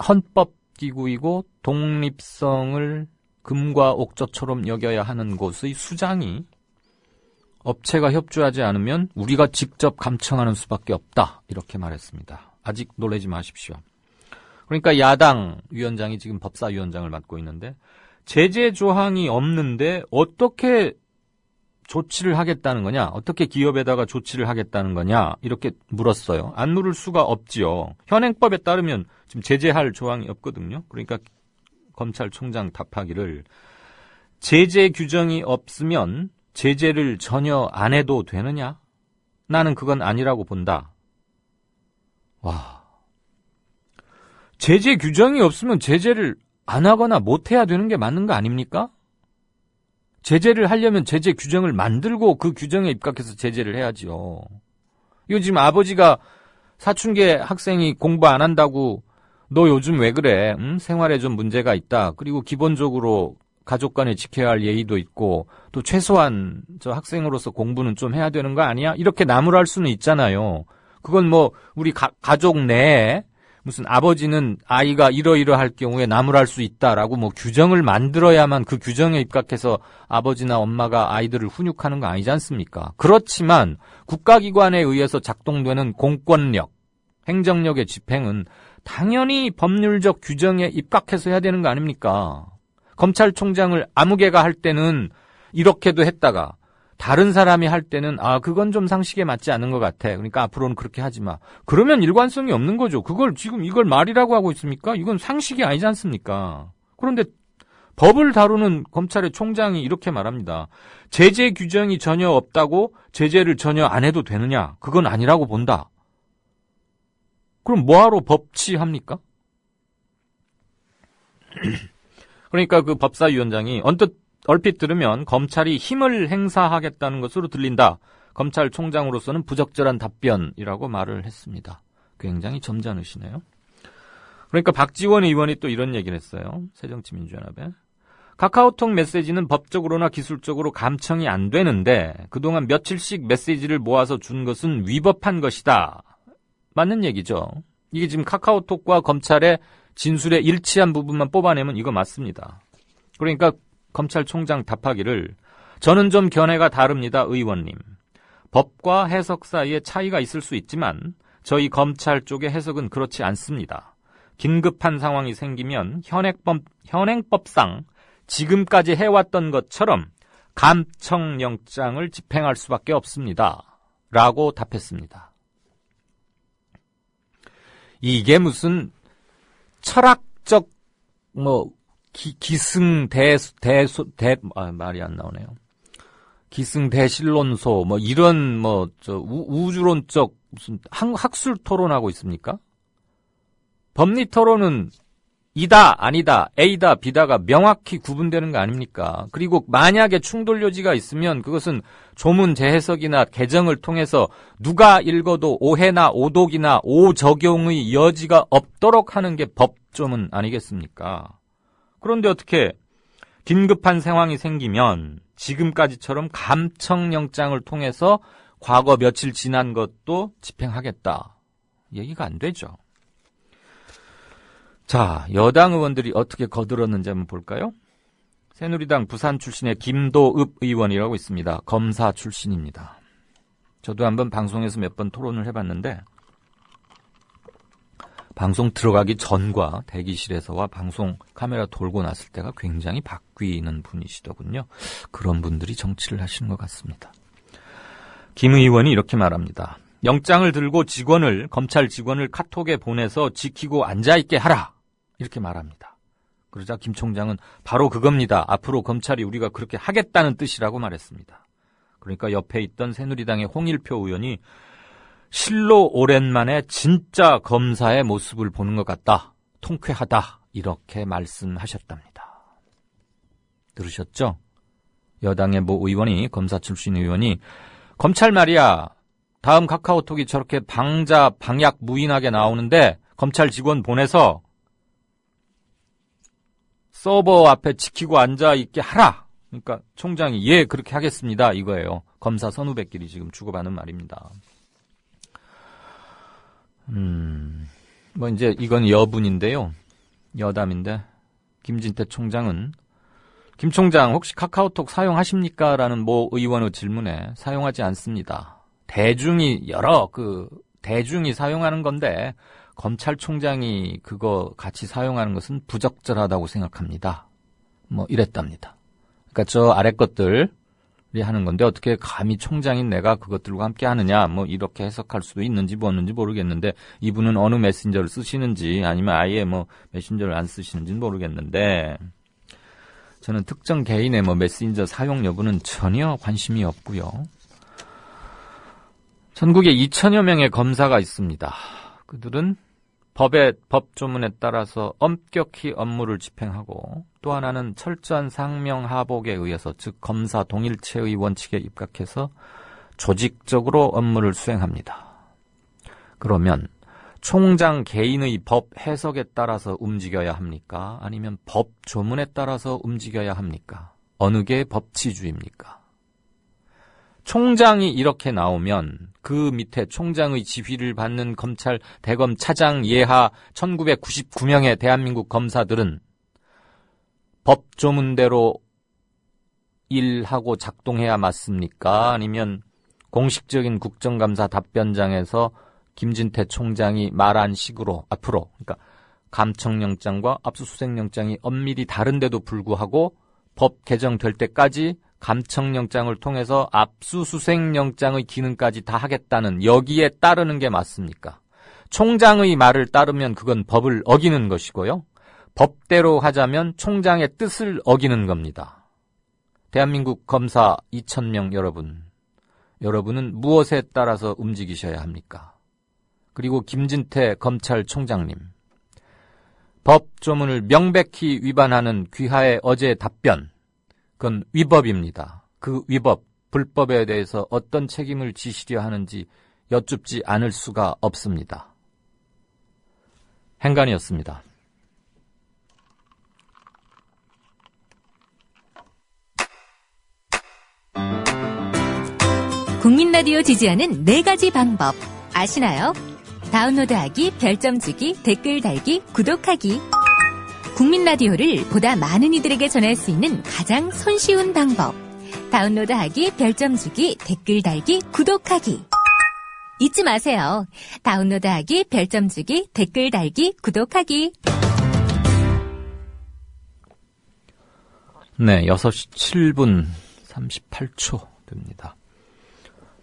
헌법기구이고 독립성을 금과 옥조처럼 여겨야 하는 곳의 수장이 업체가 협조하지 않으면 우리가 직접 감청하는 수밖에 없다. 이렇게 말했습니다. 아직 놀라지 마십시오. 그러니까 야당 위원장이 지금 법사위원장을 맡고 있는데 제재 조항이 없는데 어떻게 조치를 하겠다는 거냐? 어떻게 기업에다가 조치를 하겠다는 거냐? 이렇게 물었어요. 안 물을 수가 없지요. 현행법에 따르면 지금 제재할 조항이 없거든요. 그러니까 검찰총장 답하기를 제재 규정이 없으면 제재를 전혀 안 해도 되느냐? 나는 그건 아니라고 본다. 와. 제재 규정이 없으면 제재를 안 하거나 못 해야 되는 게 맞는 거 아닙니까? 제재를 하려면 제재 규정을 만들고 그 규정에 입각해서 제재를 해야지요. 이거 지금 아버지가 사춘기 학생이 공부 안 한다고 너 요즘 왜 그래? 생활에 좀 문제가 있다. 그리고 기본적으로 가족 간에 지켜야 할 예의도 있고 또 최소한 저 학생으로서 공부는 좀 해야 되는 거 아니야? 이렇게 나무랄 수는 있잖아요. 그건 뭐 우리 가족 내에 무슨 아버지는 아이가 이러이러할 경우에 나무랄 수 있다라고 뭐 규정을 만들어야만 그 규정에 입각해서 아버지나 엄마가 아이들을 훈육하는 거 아니지 않습니까? 그렇지만 국가기관에 의해서 작동되는 공권력, 행정력의 집행은 당연히 법률적 규정에 입각해서 해야 되는 거 아닙니까? 검찰총장을 아무개가 할 때는 이렇게도 했다가 다른 사람이 할 때는 그건 좀 상식에 맞지 않는 것 같아. 그러니까 앞으로는 그렇게 하지 마. 그러면 일관성이 없는 거죠. 그걸 지금 이걸 말이라고 하고 있습니까? 이건 상식이 아니지 않습니까? 그런데 법을 다루는 검찰의 총장이 이렇게 말합니다. 제재 규정이 전혀 없다고 제재를 전혀 안 해도 되느냐? 그건 아니라고 본다. 그럼 뭐하러 법치합니까? 그러니까 그 법사위원장이 얼핏 들으면 검찰이 힘을 행사하겠다는 것으로 들린다. 검찰총장으로서는 부적절한 답변이라고 말을 했습니다. 굉장히 점잖으시네요. 그러니까 박지원 의원이 또 이런 얘기를 했어요. 새정치민주연합에. 카카오톡 메시지는 법적으로나 기술적으로 감청이 안 되는데 그동안 며칠씩 메시지를 모아서 준 것은 위법한 것이다. 맞는 얘기죠. 이게 지금 카카오톡과 검찰의 진술에 일치한 부분만 뽑아내면 이거 맞습니다. 그러니까 검찰총장 답하기를 저는 좀 견해가 다릅니다. 의원님. 법과 해석 사이에 차이가 있을 수 있지만 저희 검찰 쪽의 해석은 그렇지 않습니다. 긴급한 상황이 생기면 현행법상 지금까지 해왔던 것처럼 감청영장을 집행할 수밖에 없습니다. 라고 답했습니다. 이게 무슨 철학적 말이 안 나오네요. 기승대실론소 이런 우주론적 무슨 학술 토론하고 있습니까? 법리 토론은 이다 아니다 A다 B다가 명확히 구분되는 거 아닙니까? 그리고 만약에 충돌 요지가 있으면 그것은 조문 재해석이나 개정을 통해서 누가 읽어도 오해나 오독이나 오적용의 여지가 없도록 하는 게 법조문 아니겠습니까? 그런데 어떻게 긴급한 상황이 생기면 지금까지처럼 감청영장을 통해서 과거 며칠 지난 것도 집행하겠다. 얘기가 안 되죠. 자, 여당 의원들이 어떻게 거들었는지 한번 볼까요? 새누리당 부산 출신의 김도읍 의원이라고 있습니다. 검사 출신입니다. 저도 한번 방송에서 몇 번 토론을 해봤는데 방송 들어가기 전과 대기실에서와 방송 카메라 돌고 났을 때가 굉장히 바뀌는 분이시더군요. 그런 분들이 정치를 하시는 것 같습니다. 김 의원이 이렇게 말합니다. 영장을 들고 검찰 직원을 카톡에 보내서 지키고 앉아있게 하라. 이렇게 말합니다. 그러자 김 총장은 바로 그겁니다. 앞으로 검찰이 우리가 그렇게 하겠다는 뜻이라고 말했습니다. 그러니까 옆에 있던 새누리당의 홍일표 의원이 실로 오랜만에 진짜 검사의 모습을 보는 것 같다. 통쾌하다. 이렇게 말씀하셨답니다. 들으셨죠? 여당의 모 의원이, 검사 출신 의원이, 검찰 말이야, 다음 카카오톡이 저렇게 방약 무인하게 나오는데 검찰 직원 보내서 서버 앞에 지키고 앉아있게 하라. 그러니까 총장이 예 그렇게 하겠습니다 이거예요. 검사 선후배끼리 지금 주고받는 말입니다. 뭐 이제 이건 여분인데요. 여담인데 김진태 총장은 김 총장 혹시 카카오톡 사용하십니까? 라는 모 의원의 질문에 사용하지 않습니다. 대중이 대중이 사용하는 건데 검찰총장이 그거 같이 사용하는 것은 부적절하다고 생각합니다. 뭐 이랬답니다. 그러니까 저 아래 것들이 하는 건데 어떻게 감히 총장인 내가 그것들과 함께 하느냐 뭐 이렇게 해석할 수도 있는지 뭐는지 모르겠는데 이분은 어느 메신저를 쓰시는지 아니면 아예 뭐 메신저를 안 쓰시는지는 모르겠는데 저는 특정 개인의 뭐 메신저 사용 여부는 전혀 관심이 없고요. 전국에 2천여 명의 검사가 있습니다. 그들은 법 조문에 따라서 엄격히 업무를 집행하고 또 하나는 철저한 상명하복에 의해서 즉 검사 동일체의 원칙에 입각해서 조직적으로 업무를 수행합니다. 그러면 총장 개인의 법 해석에 따라서 움직여야 합니까? 아니면 법 조문에 따라서 움직여야 합니까? 어느 게 법치주의입니까? 총장이 이렇게 나오면 그 밑에 총장의 지휘를 받는 검찰 대검 차장 예하 1999명의 대한민국 검사들은 법 조문대로 일하고 작동해야 맞습니까? 아니면 공식적인 국정감사 답변장에서 김진태 총장이 말한 식으로 앞으로 그러니까 감청영장과 압수수색영장이 엄밀히 다른데도 불구하고 법 개정될 때까지 감청영장을 통해서 압수수색영장의 기능까지 다 하겠다는 여기에 따르는 게 맞습니까? 총장의 말을 따르면 그건 법을 어기는 것이고요. 법대로 하자면 총장의 뜻을 어기는 겁니다. 대한민국 검사 2,000명 여러분은 무엇에 따라서 움직이셔야 합니까? 그리고 김진태 검찰총장님, 법 조문을 명백히 위반하는 귀하의 어제 답변, 그건 위법입니다. 그 위법, 불법에 대해서 어떤 책임을 지시려 하는지 여쭙지 않을 수가 없습니다. 행간이었습니다. 국민라디오 지지하는 4가지 방법 아시나요? 다운로드하기, 별점 주기, 댓글 달기, 구독하기. 국민라디오를 보다 많은 이들에게 전할 수 있는 가장 손쉬운 방법. 다운로드하기, 별점 주기, 댓글 달기, 구독하기. 잊지 마세요. 다운로드하기, 별점 주기, 댓글 달기, 구독하기. 네, 6시 7분 38초 됩니다.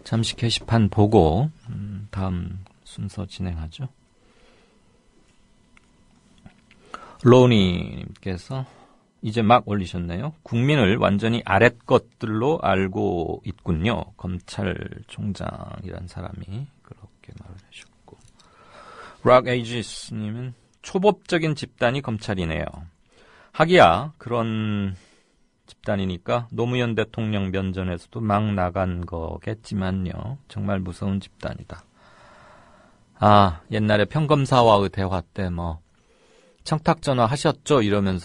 잠시 게시판 보고 다음 순서 진행하죠. 로니님께서 이제 막 올리셨네요. 국민을 완전히 아랫 것들로 알고 있군요. 검찰총장이란 사람이 그렇게 말을 하셨고, 락 에이지스님은 초법적인 집단이 검찰이네요. 하기야 그런 집단이니까 노무현 대통령 면전에서도 막 나간 거겠지만요. 정말 무서운 집단이다. 아, 옛날에 평검사와의 대화 때 뭐 청탁전화 하셨죠? 이러면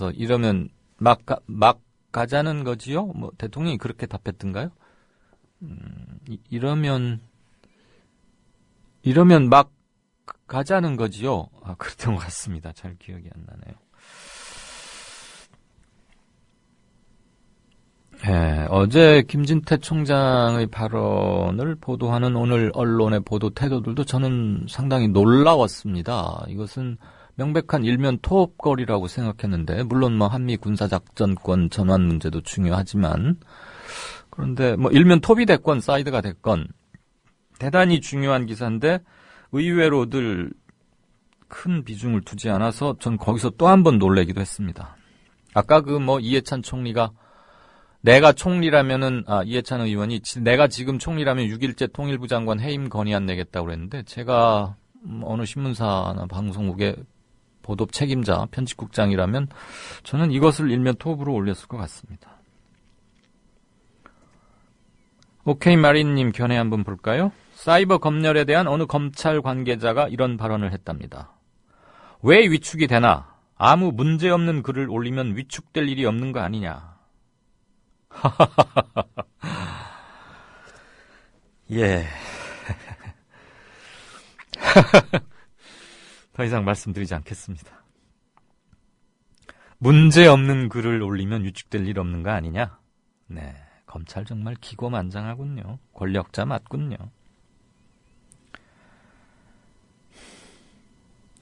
막 가자는 거지요? 뭐 대통령이 그렇게 답했던가요? 이러면 막 가자는 거지요? 아, 그랬던 것 같습니다. 잘 기억이 안 나네요. 네, 어제 김진태 총장의 발언을 보도하는 오늘 언론의 보도 태도들도 저는 상당히 놀라웠습니다. 이것은 명백한 일면 토업거리라고 생각했는데, 물론 뭐 한미 군사작전권 전환 문제도 중요하지만, 그런데 뭐 일면 톱이 됐건 사이드가 됐건 대단히 중요한 기사인데 의외로들 큰 비중을 두지 않아서 전 거기서 또 한 번 놀래기도 했습니다. 아까 그 뭐 이해찬 총리가 내가 총리라면은, 이해찬 의원이 내가 지금 총리라면 6.1제 통일부 장관 해임 건의안 내겠다고 그랬는데, 제가 어느 신문사나 방송국의 보도 책임자, 편집국장이라면 저는 이것을 일면 톱으로 올렸을 것 같습니다. 오케이 마린님 견해 한번 볼까요? 사이버 검열에 대한 어느 검찰 관계자가 이런 발언을 했답니다. 왜 위축이 되나? 아무 문제없는 글을 올리면 위축될 일이 없는 거 아니냐? 예. 더 이상 말씀드리지 않겠습니다. 문제없는 글을 올리면 위축될 일 없는 거 아니냐? 네. 검찰 정말 기고만장하군요. 권력자 맞군요.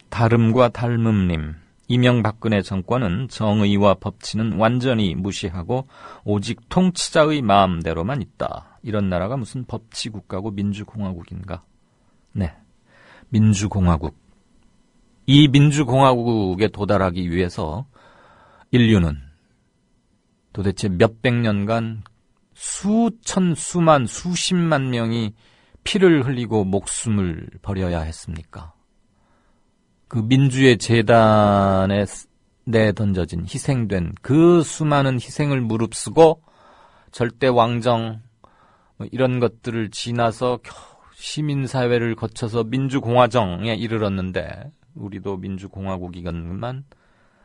다름과 닮음님. 이명박근혜 정권은 정의와 법치는 완전히 무시하고 오직 통치자의 마음대로만 있다. 이런 나라가 무슨 법치국가고 민주공화국인가? 네. 민주공화국. 이 민주공화국에 도달하기 위해서 인류는 도대체 몇백 년간 수천, 수만, 수십만 명이 피를 흘리고 목숨을 버려야 했습니까? 그 민주의 재단에 내던져진 희생된 그 수많은 희생을 무릅쓰고 절대 왕정 이런 것들을 지나서 시민사회를 거쳐서 민주공화정에 이르렀는데 우리도 민주공화국이건만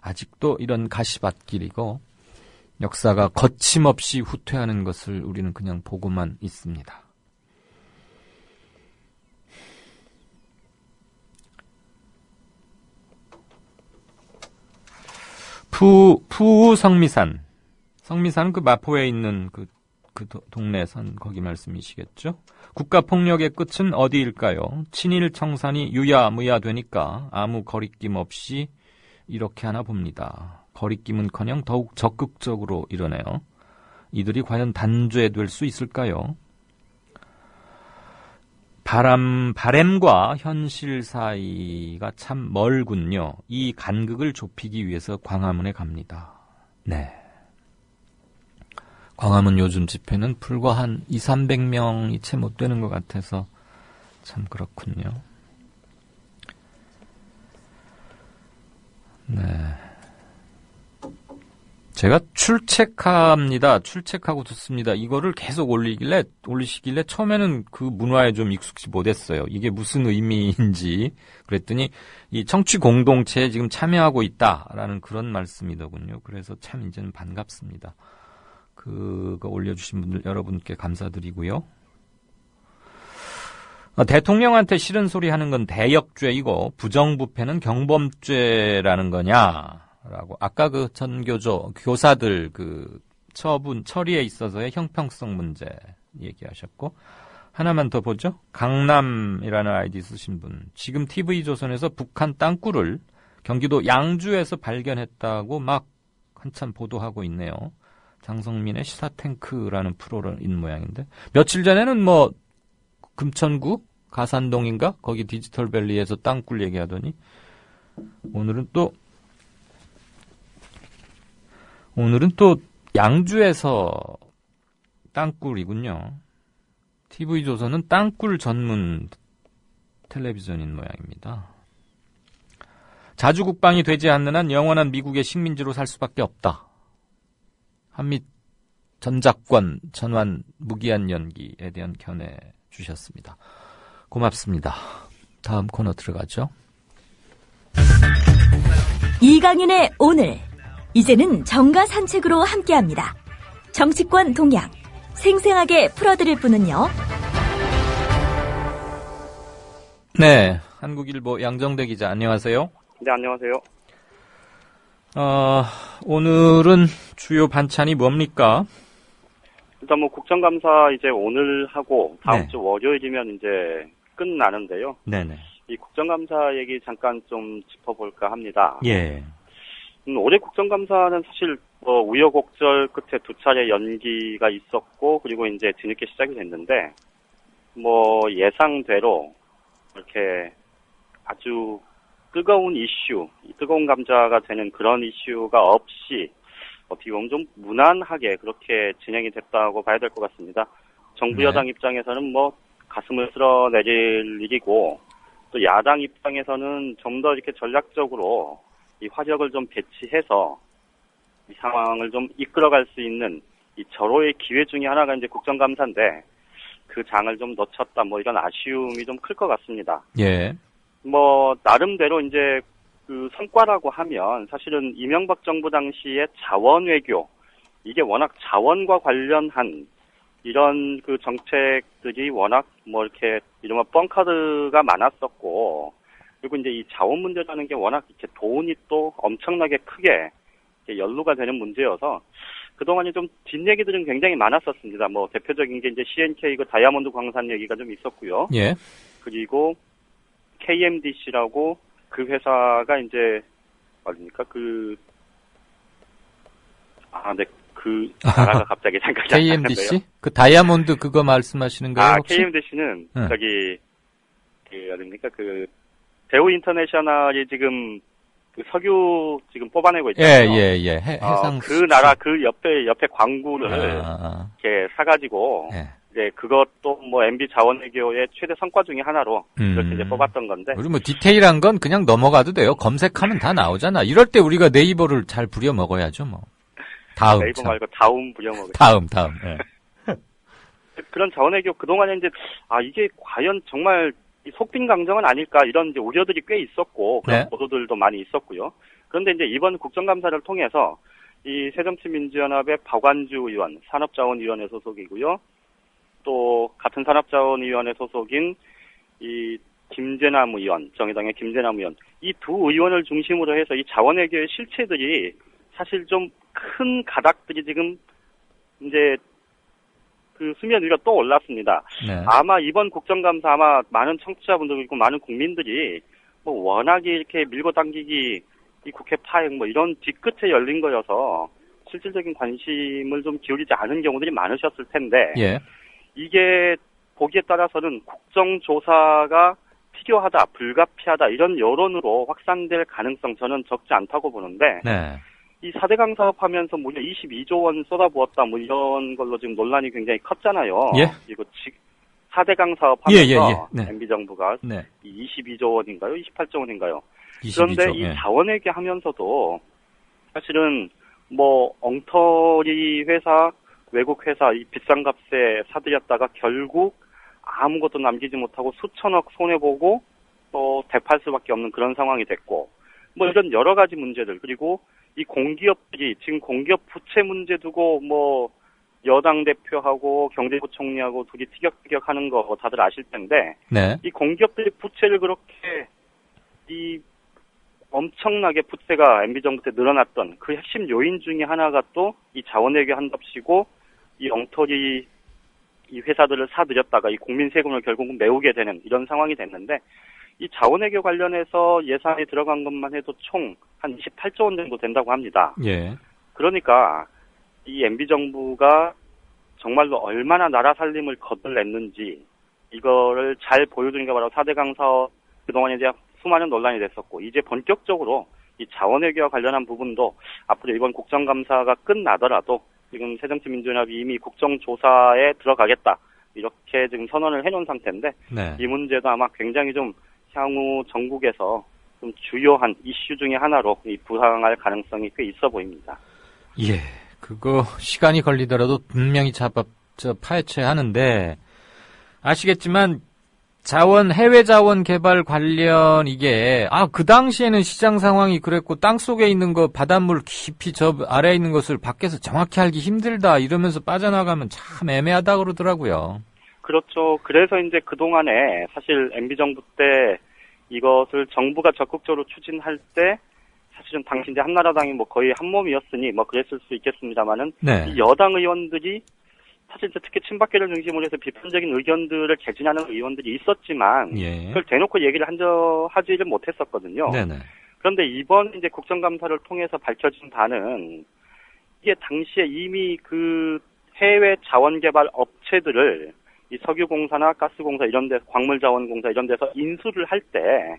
아직도 이런 가시밭길이고 역사가 거침없이 후퇴하는 것을 우리는 그냥 보고만 있습니다. 푸우 성미산. 성미산은 그 마포에 있는 그 동네 산 거기 말씀이시겠죠? 국가폭력의 끝은 어디일까요? 친일 청산이 유야무야 되니까 아무 거리낌 없이 이렇게 하나 봅니다. 거리낌은커녕 더욱 적극적으로 이러네요. 이들이 과연 단죄될 수 있을까요? 바램과 현실 사이가 참 멀군요. 이 간극을 좁히기 위해서 광화문에 갑니다. 네. 광화문 요즘 집회는 불과 한 200~300명이 채 못 되는 것 같아서 참 그렇군요. 네. 제가 출첵합니다. 출첵하고 듣습니다. 이거를 계속 올리시길래 처음에는 그 문화에 좀 익숙지 못했어요. 이게 무슨 의미인지. 그랬더니 이 청취 공동체에 지금 참여하고 있다라는 그런 말씀이더군요. 그래서 참 이제는 반갑습니다. 그거 올려주신 분들 여러분께 감사드리고요. 대통령한테 싫은 소리 하는 건 대역죄이고 부정부패는 경범죄라는 거냐라고 아까 그 전교조 교사들 그 처리에 있어서의 형평성 문제 얘기하셨고 하나만 더 보죠. 강남이라는 아이디 쓰신 분 지금 TV조선에서 북한 땅굴을 경기도 양주에서 발견했다고 막 한참 보도하고 있네요. 장성민의 시사탱크라는 프로인 모양인데 며칠 전에는 뭐 금천구 가산동인가 거기 디지털밸리에서 땅굴 얘기하더니 오늘은 또 양주에서 땅굴이군요. TV조선은 땅굴 전문 텔레비전인 모양입니다. 자주국방이 되지 않는 한 영원한 미국의 식민지로 살 수밖에 없다. 한미 전작권 전환 무기한 연기에 대한 견해 주셨습니다. 고맙습니다. 다음 코너 들어가죠. 이강윤의 오늘 이제는 정가 산책으로 함께합니다. 정치권 동향 생생하게 풀어드릴 분은요. 네, 한국일보 양정대 기자 안녕하세요. 네, 안녕하세요. 오늘은 주요 반찬이 뭡니까? 일단 뭐 국정감사 이제 오늘 하고 다음 네. 주 월요일이면 이제 끝나는데요. 네네. 이 국정감사 얘기 잠깐 좀 짚어볼까 합니다. 예. 올해 국정감사는 사실 뭐 우여곡절 끝에 두 차례 연기가 있었고 그리고 이제 뒤늦게 시작이 됐는데 뭐 예상대로 이렇게 아주 뜨거운 이슈, 뜨거운 감자가 되는 그런 이슈가 없이 어떻게 보면 좀 무난하게 그렇게 진행이 됐다고 봐야 될 것 같습니다. 정부 네. 여당 입장에서는 뭐 가슴을 쓸어내릴 일이고 또 야당 입장에서는 좀 더 이렇게 전략적으로 이 화력을 좀 배치해서 이 상황을 좀 이끌어갈 수 있는 이 절호의 기회 중에 하나가 이제 국정감사인데 그 장을 좀 놓쳤다 뭐 이런 아쉬움이 좀 클 것 같습니다. 예. 뭐 나름대로 이제 그 성과라고 하면 사실은 이명박 정부 당시에 자원 외교 이게 워낙 자원과 관련한 이런 그 정책들이 워낙 뭐 이렇게 이른바 뻥카드가 많았었고 그리고 이제 이 자원 문제라는 게 워낙 이렇게 돈이 또 엄청나게 크게 이렇게 연루가 되는 문제여서 그동안에 좀 뒷얘기들은 굉장히 많았었습니다. 뭐 대표적인 게 이제 CNK 그 다이아몬드 광산 얘기가 좀 있었고요. 예. 그리고 KMDC라고 그 회사가 이제 어딥니까 나라가 갑자기 생각이 안 나는데요. KMDC? 그 다이아몬드 그거 말씀하시는 거예요? 혹시? KMDC는 저기 어딥니까 대우 인터내셔널이 지금 그 석유 지금 뽑아내고 있잖아요. 예. 해상 그 나라 그 옆에 광구를 이렇게 사가지고 이제 그것도 뭐 MB 자원외교의 최대 성과 중에 하나로 이렇게 이제 뽑았던 건데. 우리 뭐 디테일한 건 그냥 넘어가도 돼요. 검색하면 다 나오잖아. 이럴 때 우리가 네이버를 잘 부려 먹어야죠, 뭐. 다음. 네이버 말고 다음 부려 먹을. 다음. 예. 그런 자원외교 그동안에 이제 이게 과연 정말 이 속빈 강정은 아닐까 이런 이제 우려들이 꽤 있었고 그런 보도들도 많이 있었고요. 그런데 이제 이번 국정감사를 통해서 이 새정치민주연합의 박완주 의원 산업자원위원회 소속이고요. 또 같은 산업자원위원회 소속인 이 김재남 의원 정의당의 김재남 의원 이 두 의원을 중심으로 해서 이 자원외교의 실체들이 사실 좀 큰 가닥들이 지금 이제 그 수면 위로 또 올랐습니다. 네. 아마 이번 국정감사 아마 많은 청취자분들 그리고 많은 국민들이 뭐 워낙에 이렇게 밀고 당기기 이 국회 파행 뭐 이런 뒤끝에 열린 거여서 실질적인 관심을 좀 기울이지 않은 경우들이 많으셨을 텐데 예. 이게 보기에 따라서는 국정조사가 필요하다, 불가피하다 이런 여론으로 확산될 가능성 저는 적지 않다고 보는데 네. 이 4대강 사업하면서 무려 22조 원 쏟아부었다 뭐 이런 걸로 지금 논란이 굉장히 컸잖아요. 예. 이거 4대강 사업하면서 네. MB정부가 네. 22조 원인가요? 28조 원인가요? 22조, 그런데 이 자원외교 하면서도 사실은 뭐 엉터리 회사, 외국 회사 이 비싼 값에 사들였다가 결국 아무것도 남기지 못하고 수천억 손해보고 또 되팔 수밖에 없는 그런 상황이 됐고 뭐 이런 여러 가지 문제들 그리고 이 공기업들이 지금 공기업 부채 문제 두고 뭐 여당 대표하고 경제부총리하고 둘이 티격태격 하는 거 다들 아실 텐데 네. 이 공기업들이 부채를 그렇게 이 엄청나게 부채가 MB정부 때 늘어났던 그 핵심 요인 중에 하나가 또 이 자원외교 한답시고 이 엉터리 이 회사들을 사들였다가 이 국민 세금을 결국은 메우게 되는 이런 상황이 됐는데 이 자원외교 관련해서 예산이 들어간 것만 해도 총 한 28조 원 정도 된다고 합니다. 예. 그러니까 이 MB정부가 정말로 얼마나 나라 살림을 거들냈는지 이거를 잘 보여주는 게 바로 4대강 사업 그동안에 이제 수많은 논란이 됐었고 이제 본격적으로 이 자원외교와 관련한 부분도 앞으로 이번 국정감사가 끝나더라도 지금 새정치민주연합이 이미 국정조사에 들어가겠다 이렇게 지금 선언을 해놓은 상태인데 네. 이 문제도 아마 굉장히 좀 향후 전국에서 좀 주요한 이슈 중에 하나로 부상할 가능성이 꽤 있어 보입니다. 예, 그거 시간이 걸리더라도 분명히 파헤쳐야 하는데 아시겠지만 해외 자원 개발 관련 이게 그 당시에는 시장 상황이 그랬고 땅 속에 있는 거 바닷물 깊이 저 아래에 있는 것을 밖에서 정확히 알기 힘들다 이러면서 빠져나가면 참 애매하다 그러더라고요. 그렇죠. 그래서 이제 그동안에 사실 MB정부 때 이것을 정부가 적극적으로 추진할 때 사실은 당시 이제 한나라당이 뭐 거의 한 몸이었으니 뭐 그랬을 수 있겠습니다만은 네. 이 여당 의원들이 사실 이제 특히 친박계를 중심으로 해서 비판적인 의견들을 개진하는 의원들이 있었지만 예. 그걸 대놓고 얘기를 하지를 못했었거든요. 네네. 그런데 이번 이제 국정감사를 통해서 밝혀진 바는 이게 당시에 이미 그 해외 자원개발 업체들을 이 석유공사나 가스공사 이런 데 광물자원공사 이런 데서 인수를 할 때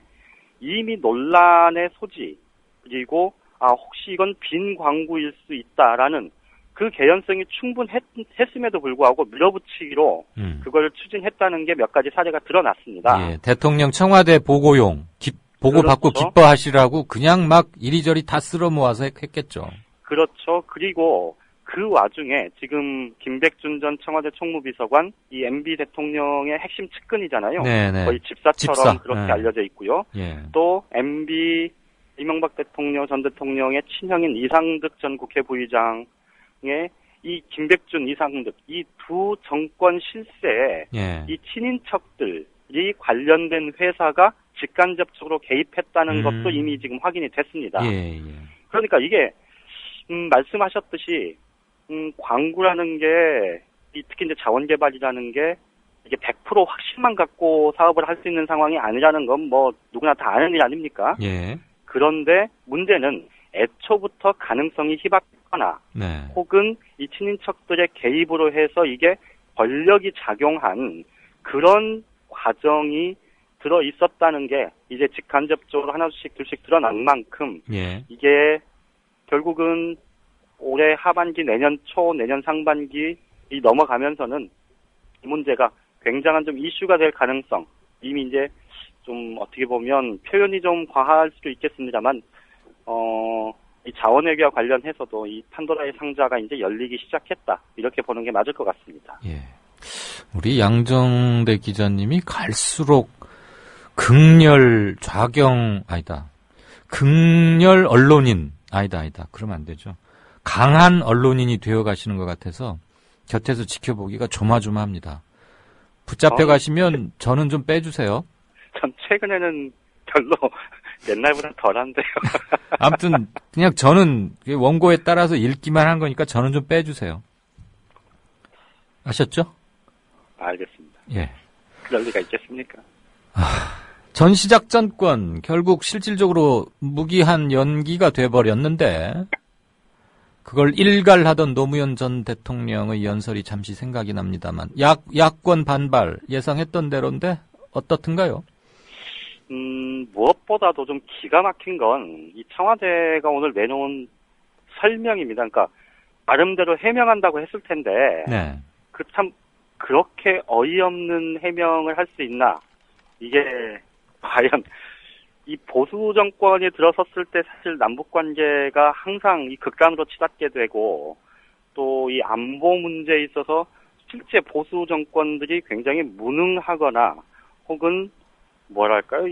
이미 논란의 소지 그리고 혹시 이건 빈 광구일 수 있다라는 그 개연성이 충분했음에도 불구하고 밀어붙이기로 그걸 추진했다는 게 몇 가지 사례가 드러났습니다. 예, 대통령 청와대 보고용, 보고받고 그렇죠. 기뻐하시라고 그냥 막 이리저리 다 쓸어 모아서 했겠죠. 그렇죠. 그리고 그 와중에 지금 김백준 전 청와대 총무비서관, 이 MB 대통령의 핵심 측근이잖아요. 네네. 거의 집사처럼 집사. 그렇게 네. 알려져 있고요. 예. 또 MB 이명박 대통령 전 대통령의 친형인 이상득 전 국회 부의장의 이 김백준, 이상득 이 두 정권 실세에 예. 이 친인척들이 관련된 회사가 직간접적으로 개입했다는 것도 이미 지금 확인이 됐습니다. 예, 예. 그러니까 이게 말씀하셨듯이 광구라는 게 특히 이제 자원개발이라는 게 이게 100% 확신만 갖고 사업을 할 수 있는 상황이 아니라는 건 뭐 누구나 다 아는 일 아닙니까? 예. 그런데 문제는 애초부터 가능성이 희박하거나 네. 혹은 이 친인척들의 개입으로 해서 이게 권력이 작용한 그런 과정이 들어 있었다는 게 이제 직간접적으로 하나씩 둘씩 드러난 만큼 예. 이게 결국은 올해 하반기, 내년 초, 내년 상반기 이 넘어가면서는 이 문제가 굉장한 좀 이슈가 될 가능성, 이미 이제 좀 어떻게 보면 표현이 좀 과할 수도 있겠습니다만 이 자원외교와 관련해서도 이 판도라의 상자가 이제 열리기 시작했다, 이렇게 보는 게 맞을 것 같습니다. 예. 우리 양정대 기자님이 갈수록 극렬 언론인 아니다. 그러면 안 되죠. 강한 언론인이 되어 가시는 것 같아서 곁에서 지켜보기가 조마조마합니다. 붙잡혀 가시면 저는 좀 빼주세요. 전 최근에는 별로 옛날보다 덜한데요. 아무튼 그냥 저는 원고에 따라서 읽기만 한 거니까 저는 좀 빼주세요. 아셨죠? 알겠습니다. 예. 그럴 리가 있겠습니까? 전시작전권 결국 실질적으로 무기한 연기가 돼버렸는데 그걸 일갈하던 노무현 전 대통령의 연설이 잠시 생각이 납니다만 야권 반발 예상했던 대로인데 어떻든가요? 무엇보다도 좀 기가 막힌 건 이 청와대가 오늘 내놓은 설명입니다. 그러니까 나름대로 해명한다고 했을 텐데 네. 그렇게 어이없는 해명을 할 수 있나? 이게 과연 이 보수 정권이 들어섰을 때 사실 남북 관계가 항상 이 극단으로 치닫게 되고 또 이 안보 문제에 있어서 실제 보수 정권들이 굉장히 무능하거나 혹은 뭐랄까요,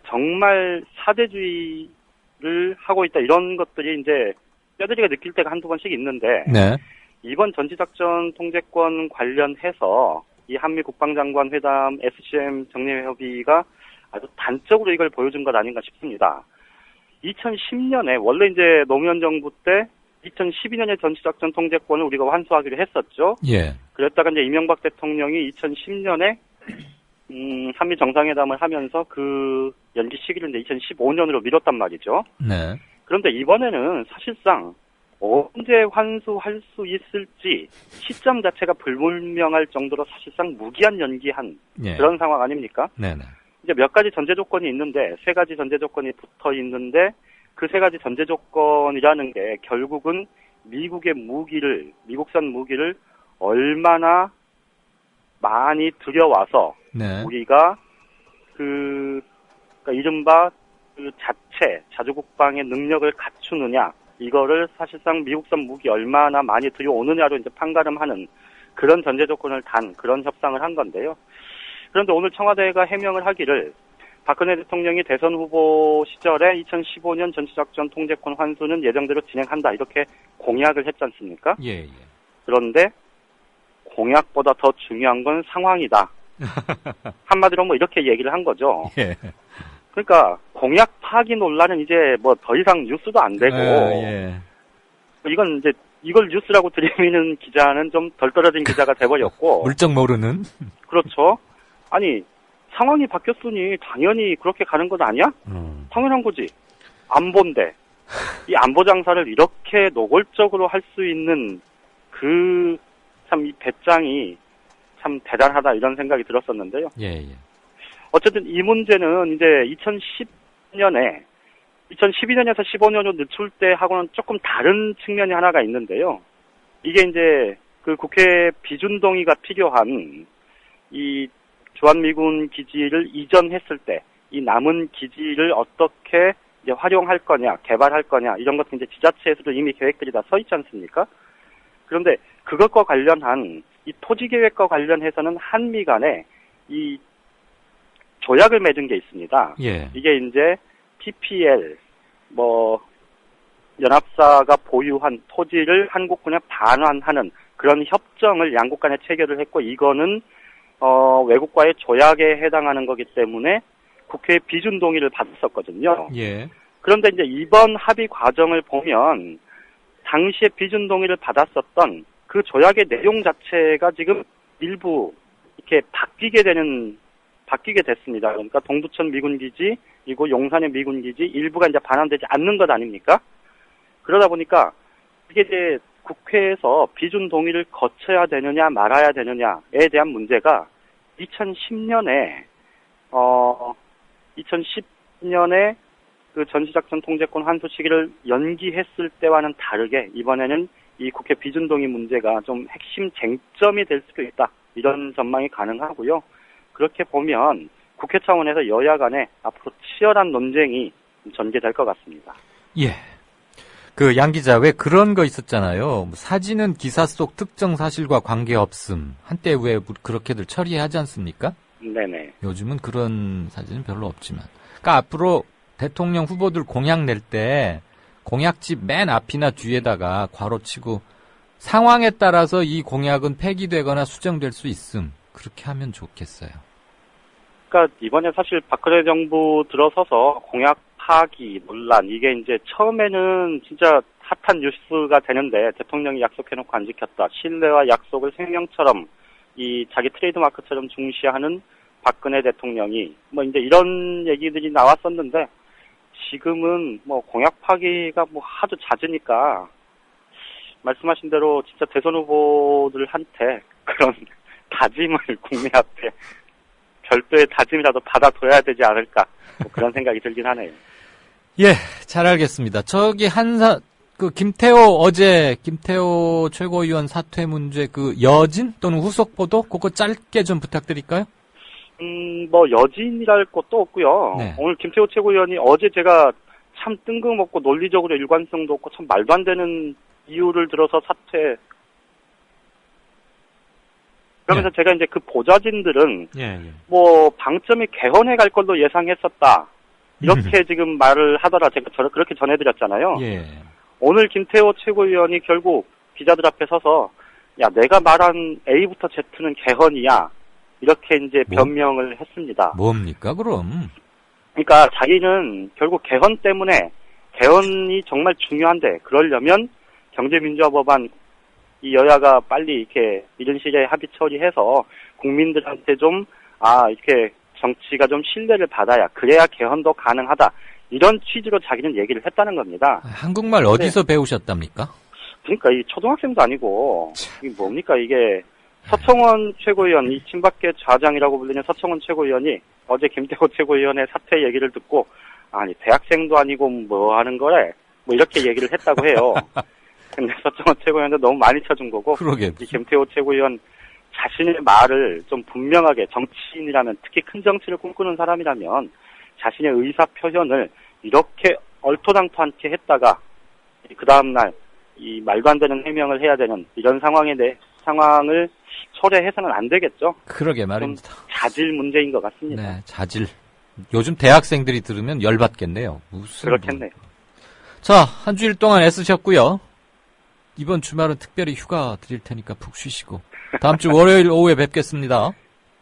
정말 사대주의를 하고 있다, 이런 것들이 이제 뼈저리가 느낄 때가 한두 번씩 있는데 네. 이번 전시작전 통제권 관련해서 이 한미 국방장관 회담 SCM 정례 협의가 아주 단적으로 이걸 보여준 것 아닌가 싶습니다. 2010년에 원래 이제 노무현 정부 때 2012년에 전시작전 통제권을 우리가 환수하기로 했었죠. 예. 그랬다가 이제 이명박 대통령이 2010년에 한미 정상회담을 하면서 그 연기 시기를 이제 2015년으로 미뤘단 말이죠. 네. 그런데 이번에는 사실상 언제 환수할 수 있을지 시점 자체가 불분명할 정도로 사실상 무기한 연기한 예. 그런 상황 아닙니까? 네네. 이제 몇 가지 전제 조건이 있는데, 세 가지 전제 조건이 붙어 있는데, 그 세 가지 전제 조건이라는 게 결국은 미국산 무기를 얼마나 많이 들여와서 네. 우리가 그러니까 이른바 그 자주국방의 능력을 갖추느냐, 이거를 사실상 미국산 무기 얼마나 많이 들여오느냐로 이제 판가름하는 그런 전제 조건을 단 그런 협상을 한 건데요. 그런데 오늘 청와대가 해명을 하기를 박근혜 대통령이 대선 후보 시절에 2015년 전시작전 통제권 환수는 예정대로 진행한다, 이렇게 공약을 했지 않습니까? 예. 그런데 공약보다 더 중요한 건 상황이다. 한마디로 뭐 이렇게 얘기를 한 거죠. 예. 그러니까 공약 파기 논란은 이제 뭐 더 이상 뉴스도 안 되고 예. 이건 이제 이걸 뉴스라고 들이미는 기자는 좀 덜 떨어진 기자가 돼버렸고 물정 모르는. 그렇죠. 아니 상황이 바뀌었으니 당연히 그렇게 가는 건 아니야? 당연한 거지. 안보인데 이 안보 장사를 이렇게 노골적으로 할 수 있는 그 참 이 배짱이 참 대단하다, 이런 생각이 들었었는데요. 예. 어쨌든 이 문제는 이제 2010년에 2012년에서 15년으로 늦출 때하고는 조금 다른 측면이 하나가 있는데요. 이게 이제 그 국회 비준 동의가 필요한 이 주한미군 기지를 이전했을 때 이 남은 기지를 어떻게 이제 활용할 거냐, 개발할 거냐 이런 것도 이제 지자체에서도 이미 계획들이 다 서 있지 않습니까? 그런데 그것과 관련한 이 토지 계획과 관련해서는 한미 간에 이 조약을 맺은 게 있습니다. 예. 이게 이제 PPL 연합사가 보유한 토지를 한국군에 반환하는 그런 협정을 양국 간에 체결을 했고 이거는 외국과의 조약에 해당하는 거기 때문에 국회 비준 동의를 받았었거든요. 예. 그런데 이제 이번 합의 과정을 보면 당시에 비준 동의를 받았었던 그 조약의 내용 자체가 지금 일부 이렇게 바뀌게 됐습니다. 그러니까 동두천 미군기지, 그리고 용산의 미군기지 일부가 이제 반환되지 않는 것 아닙니까? 그러다 보니까 이게 이제 국회에서 비준 동의를 거쳐야 되느냐 말아야 되느냐에 대한 문제가 2010년에 그 전시작전 통제권 환수 시기를 연기했을 때와는 다르게 이번에는 이 국회 비준 동의 문제가 좀 핵심 쟁점이 될 수도 있다. 이런 전망이 가능하고요. 그렇게 보면 국회 차원에서 여야 간에 앞으로 치열한 논쟁이 전개될 것 같습니다. 예. 그 양 기자 왜 그런 거 있었잖아요. 사진은 기사 속 특정 사실과 관계없음. 한때 왜 그렇게들 처리하지 않습니까? 네네. 요즘은 그런 사진은 별로 없지만. 그러니까 앞으로 대통령 후보들 공약 낼 때 공약집 맨 앞이나 뒤에다가 괄호치고 상황에 따라서 이 공약은 폐기되거나 수정될 수 있음. 그렇게 하면 좋겠어요. 그러니까 이번에 사실 박근혜 정부 들어서서 공약 파기 논란 이게 이제 처음에는 진짜 핫한 뉴스가 되는데 대통령이 약속해놓고 안 지켰다. 신뢰와 약속을 생명처럼 이 자기 트레이드마크처럼 중시하는 박근혜 대통령이 뭐 이제 이런 얘기들이 나왔었는데 지금은 뭐 공약 파기가 뭐 하도 잦으니까 말씀하신 대로 진짜 대선 후보들한테 그런 다짐을 국민 앞에 별도의 다짐이라도 받아둬야 되지 않을까 뭐 그런 생각이 들긴 하네요. 예, 잘 알겠습니다. 저기 김태호 최고위원 사퇴 문제 그 여진 또는 후속 보도 그거 짧게 좀 부탁드릴까요? 뭐 여진이랄 것도 없고요. 네. 오늘 김태호 최고위원이 어제 제가 참 뜬금없고 논리적으로 일관성도 없고 참 말도 안 되는 이유를 들어서 사퇴. 그러면서 제가 이제 그 보좌진들은 뭐 방점이 개헌해 갈 걸로 예상했었다. 이렇게 지금 말을 하더라. 제가 그렇게 전해드렸잖아요. 예. 오늘 김태호 최고위원이 결국 기자들 앞에 서서 야 내가 말한 A부터 Z는 개헌이야. 이렇게 이제 변명을 했습니다. 뭡니까 그럼? 그러니까 자기는 결국 개헌 때문에 개헌이 정말 중요한데 그러려면 경제민주화법안 이 여야가 빨리 이렇게 이른 시기에 합의 처리해서 국민들한테 좀 이렇게 정치가 좀 신뢰를 받아야 그래야 개헌도 가능하다. 이런 취지로 자기는 얘기를 했다는 겁니다. 한국말 어디서 배우셨답니까? 그러니까 이 초등학생도 아니고 이게 뭡니까 이게 서청원 최고위원, 이 친박계 좌장이라고 불리는 서청원 최고위원이 어제 김태호 최고위원의 사퇴 얘기를 듣고 아니 대학생도 아니고 뭐 하는 거래 뭐 이렇게 얘기를 했다고 해요. 근데 서청원 최고위원도 너무 많이 쳐준 거고 그러게. 이 김태호 최고위원 자신의 말을 좀 분명하게 정치인이라면 특히 큰 정치를 꿈꾸는 사람이라면 자신의 의사 표현을 이렇게 얼토당토않게 했다가 그 다음날 이 말도 안 되는 해명을 해야 되는 이런 상황을 초래해서는 안 되겠죠. 그러게 말입니다. 자질 문제인 것 같습니다. 네, 자질. 요즘 대학생들이 들으면 열받겠네요. 무슨 그렇겠네요. 자, 한 주일 동안 애쓰셨고요. 이번 주말은 특별히 휴가 드릴 테니까 푹 쉬시고 다음 주 월요일 오후에 뵙겠습니다.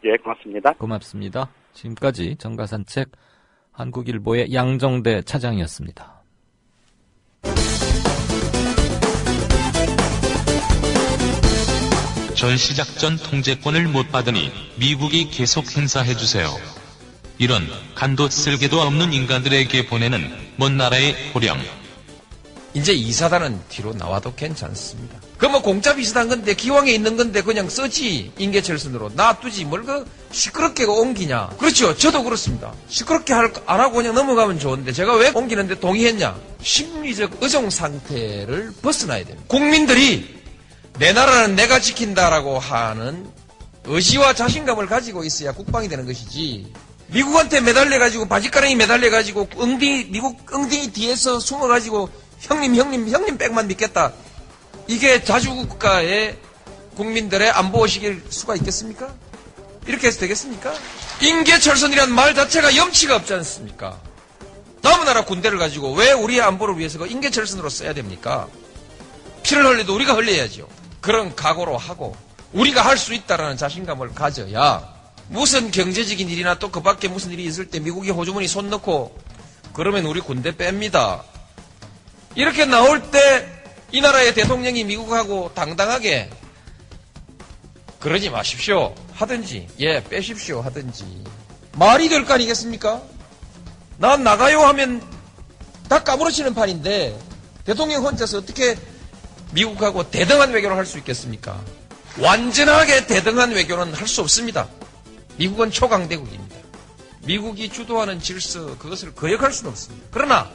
예, 고맙습니다. 고맙습니다. 지금까지 정가산책 한국일보의 양정대 차장이었습니다. 전시작전 통제권을 못 받으니 미국이 계속 행사해주세요. 이런 간도 쓸개도 없는 인간들에게 보내는 먼 나라의 호령. 이제 이 사단은 뒤로 나와도 괜찮습니다. 그뭐 공짜 비슷한 건데 기왕에 있는 건데 그냥 쓰지. 인계철선으로 놔두지 뭘 그 시끄럽게 옮기냐. 그렇죠. 저도 그렇습니다. 시끄럽게 안 하고 그냥 넘어가면 좋은데 제가 왜 옮기는데 동의했냐. 심리적 의존 상태를 벗어나야 됩니다. 국민들이 내 나라는 내가 지킨다라고 하는 의지와 자신감을 가지고 있어야 국방이 되는 것이지. 미국한테 매달려가지고 바지가랑이 매달려가지고 미국 엉덩이 뒤에서 숨어가지고 형님 백만 믿겠다. 이게 자주국가의 국민들의 안보의식일 수가 있겠습니까? 이렇게 해서 되겠습니까? 인계철선이라는 말 자체가 염치가 없지 않습니까? 남의 나라 군대를 가지고 왜 우리의 안보를 위해서 그 인계철선으로 써야 됩니까? 피를 흘려도 우리가 흘려야죠. 그런 각오로 하고 우리가 할 수 있다라는 자신감을 가져야 무슨 경제적인 일이나 또 그 밖에 무슨 일이 있을 때 미국이 호주머니 손 넣고 그러면 우리 군대 뺍니다. 이렇게 나올 때 이 나라의 대통령이 미국하고 당당하게 그러지 마십시오 하든지 빼십시오 하든지 말이 될 거 아니겠습니까? 난 나가요 하면 다 까무러치는 판인데 대통령 혼자서 어떻게 미국하고 대등한 외교를 할 수 있겠습니까? 완전하게 대등한 외교는 할 수 없습니다. 미국은 초강대국입니다. 미국이 주도하는 질서 그것을 거역할 수는 없습니다. 그러나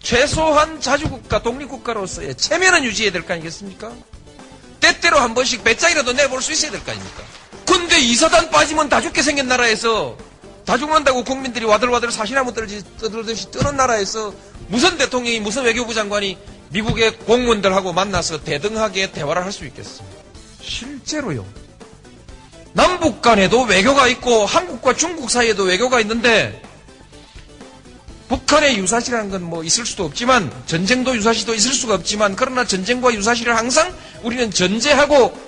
최소한 자주국가 독립국가로서의 체면은 유지해야 될 거 아니겠습니까? 때때로 한 번씩 배짱이라도 내볼 수 있어야 될 거 아닙니까? 근데 이사단 빠지면 다 죽게 생긴 나라에서 다 죽는다고 국민들이 와들와들 사시나무 떠들듯이 뜨는 나라에서 무슨 대통령이 무슨 외교부 장관이 미국의 공무원들하고 만나서 대등하게 대화를 할 수 있겠습니까? 실제로요. 남북 간에도 외교가 있고 한국과 중국 사이에도 외교가 있는데 북한의 유사시라는 건 뭐 있을 수도 없지만 전쟁도 유사시도 있을 수가 없지만 그러나 전쟁과 유사시를 항상 우리는 전제하고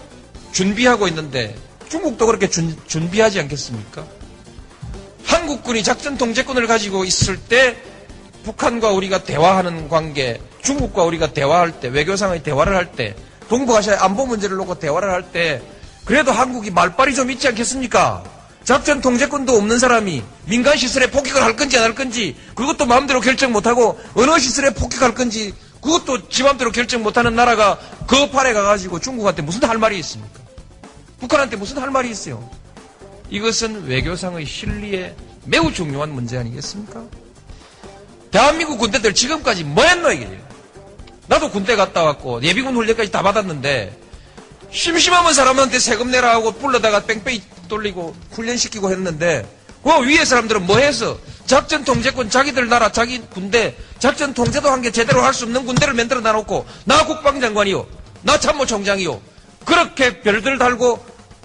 준비하고 있는데 중국도 그렇게 준비하지 않겠습니까? 한국군이 작전 통제권을 가지고 있을 때 북한과 우리가 대화하는 관계, 중국과 우리가 대화할 때, 외교상의 대화를 할 때, 동북아시아의 안보 문제를 놓고 대화를 할 때 그래도 한국이 말빨이 좀 있지 않겠습니까? 작전 통제권도 없는 사람이 민간 시설에 폭격을 할 건지 안 할 건지 그것도 마음대로 결정 못하고 어느 시설에 폭격할 건지 그것도 지 마음대로 결정 못하는 나라가 그 판에 가가지고 중국한테 무슨 할 말이 있습니까? 북한한테 무슨 할 말이 있어요? 이것은 외교상의 실리에 매우 중요한 문제 아니겠습니까? 대한민국 군대들 지금까지 뭐 했노 이게? 나도 군대 갔다 왔고 예비군 훈련까지 다 받았는데 심심하면 사람한테 세금 내라 하고 불러다가 뺑뺑이 돌리고 훈련시키고 했는데 그 위에 사람들은 뭐 해서 작전 통제권 자기들 나라 자기 군대 작전 통제도 한 게 제대로 할 수 없는 군대를 만들어 놔놓고 나 국방장관이요 나 참모총장이요 그렇게 별들 달고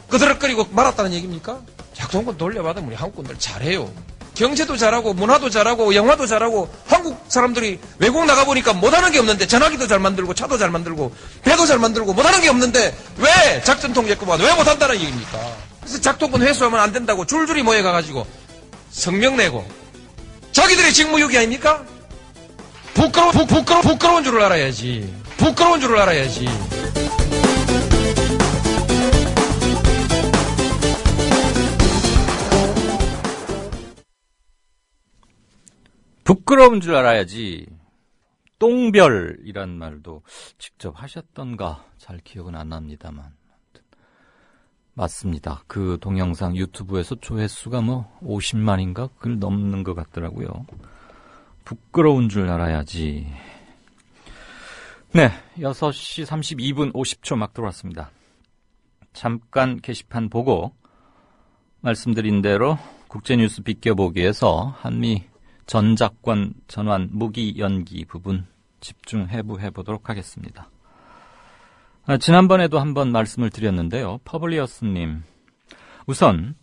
그드럭거리고 말았다는 얘기입니까? 작전권 돌려받으면 우리 한국군들 잘해요. 경제도 잘하고 문화도 잘하고 영화도 잘하고 한국 사람들이 외국 나가보니까 못하는 게 없는데 전화기도 잘 만들고 차도 잘 만들고 배도 잘 만들고 못하는 게 없는데 왜 작전 통제권만 왜 못한다는 얘기입니까? 그래서 작동권 회수하면 안 된다고 줄줄이 모여가가지고 성명 내고 자기들의 직무유기 아닙니까? 부끄러운 줄을 알아야지. 부끄러운 줄을 알아야지. 부끄러운 줄 알아야지. 똥별이란 말도 직접 하셨던가 잘 기억은 안 납니다만 맞습니다. 그 동영상 유튜브에서 조회수가 뭐 50만인가 그걸 넘는 것 같더라고요. 부끄러운 줄 알아야지. 네, 6시 32분 50초 막 들어왔습니다. 잠깐 게시판 보고 말씀드린 대로 국제뉴스 비껴보기에서 한미 전작권 전환 무기 연기 부분 집중해보도록 하겠습니다. 지난번에도 한번 말씀을 드렸는데요. 퍼블리어스님, 우선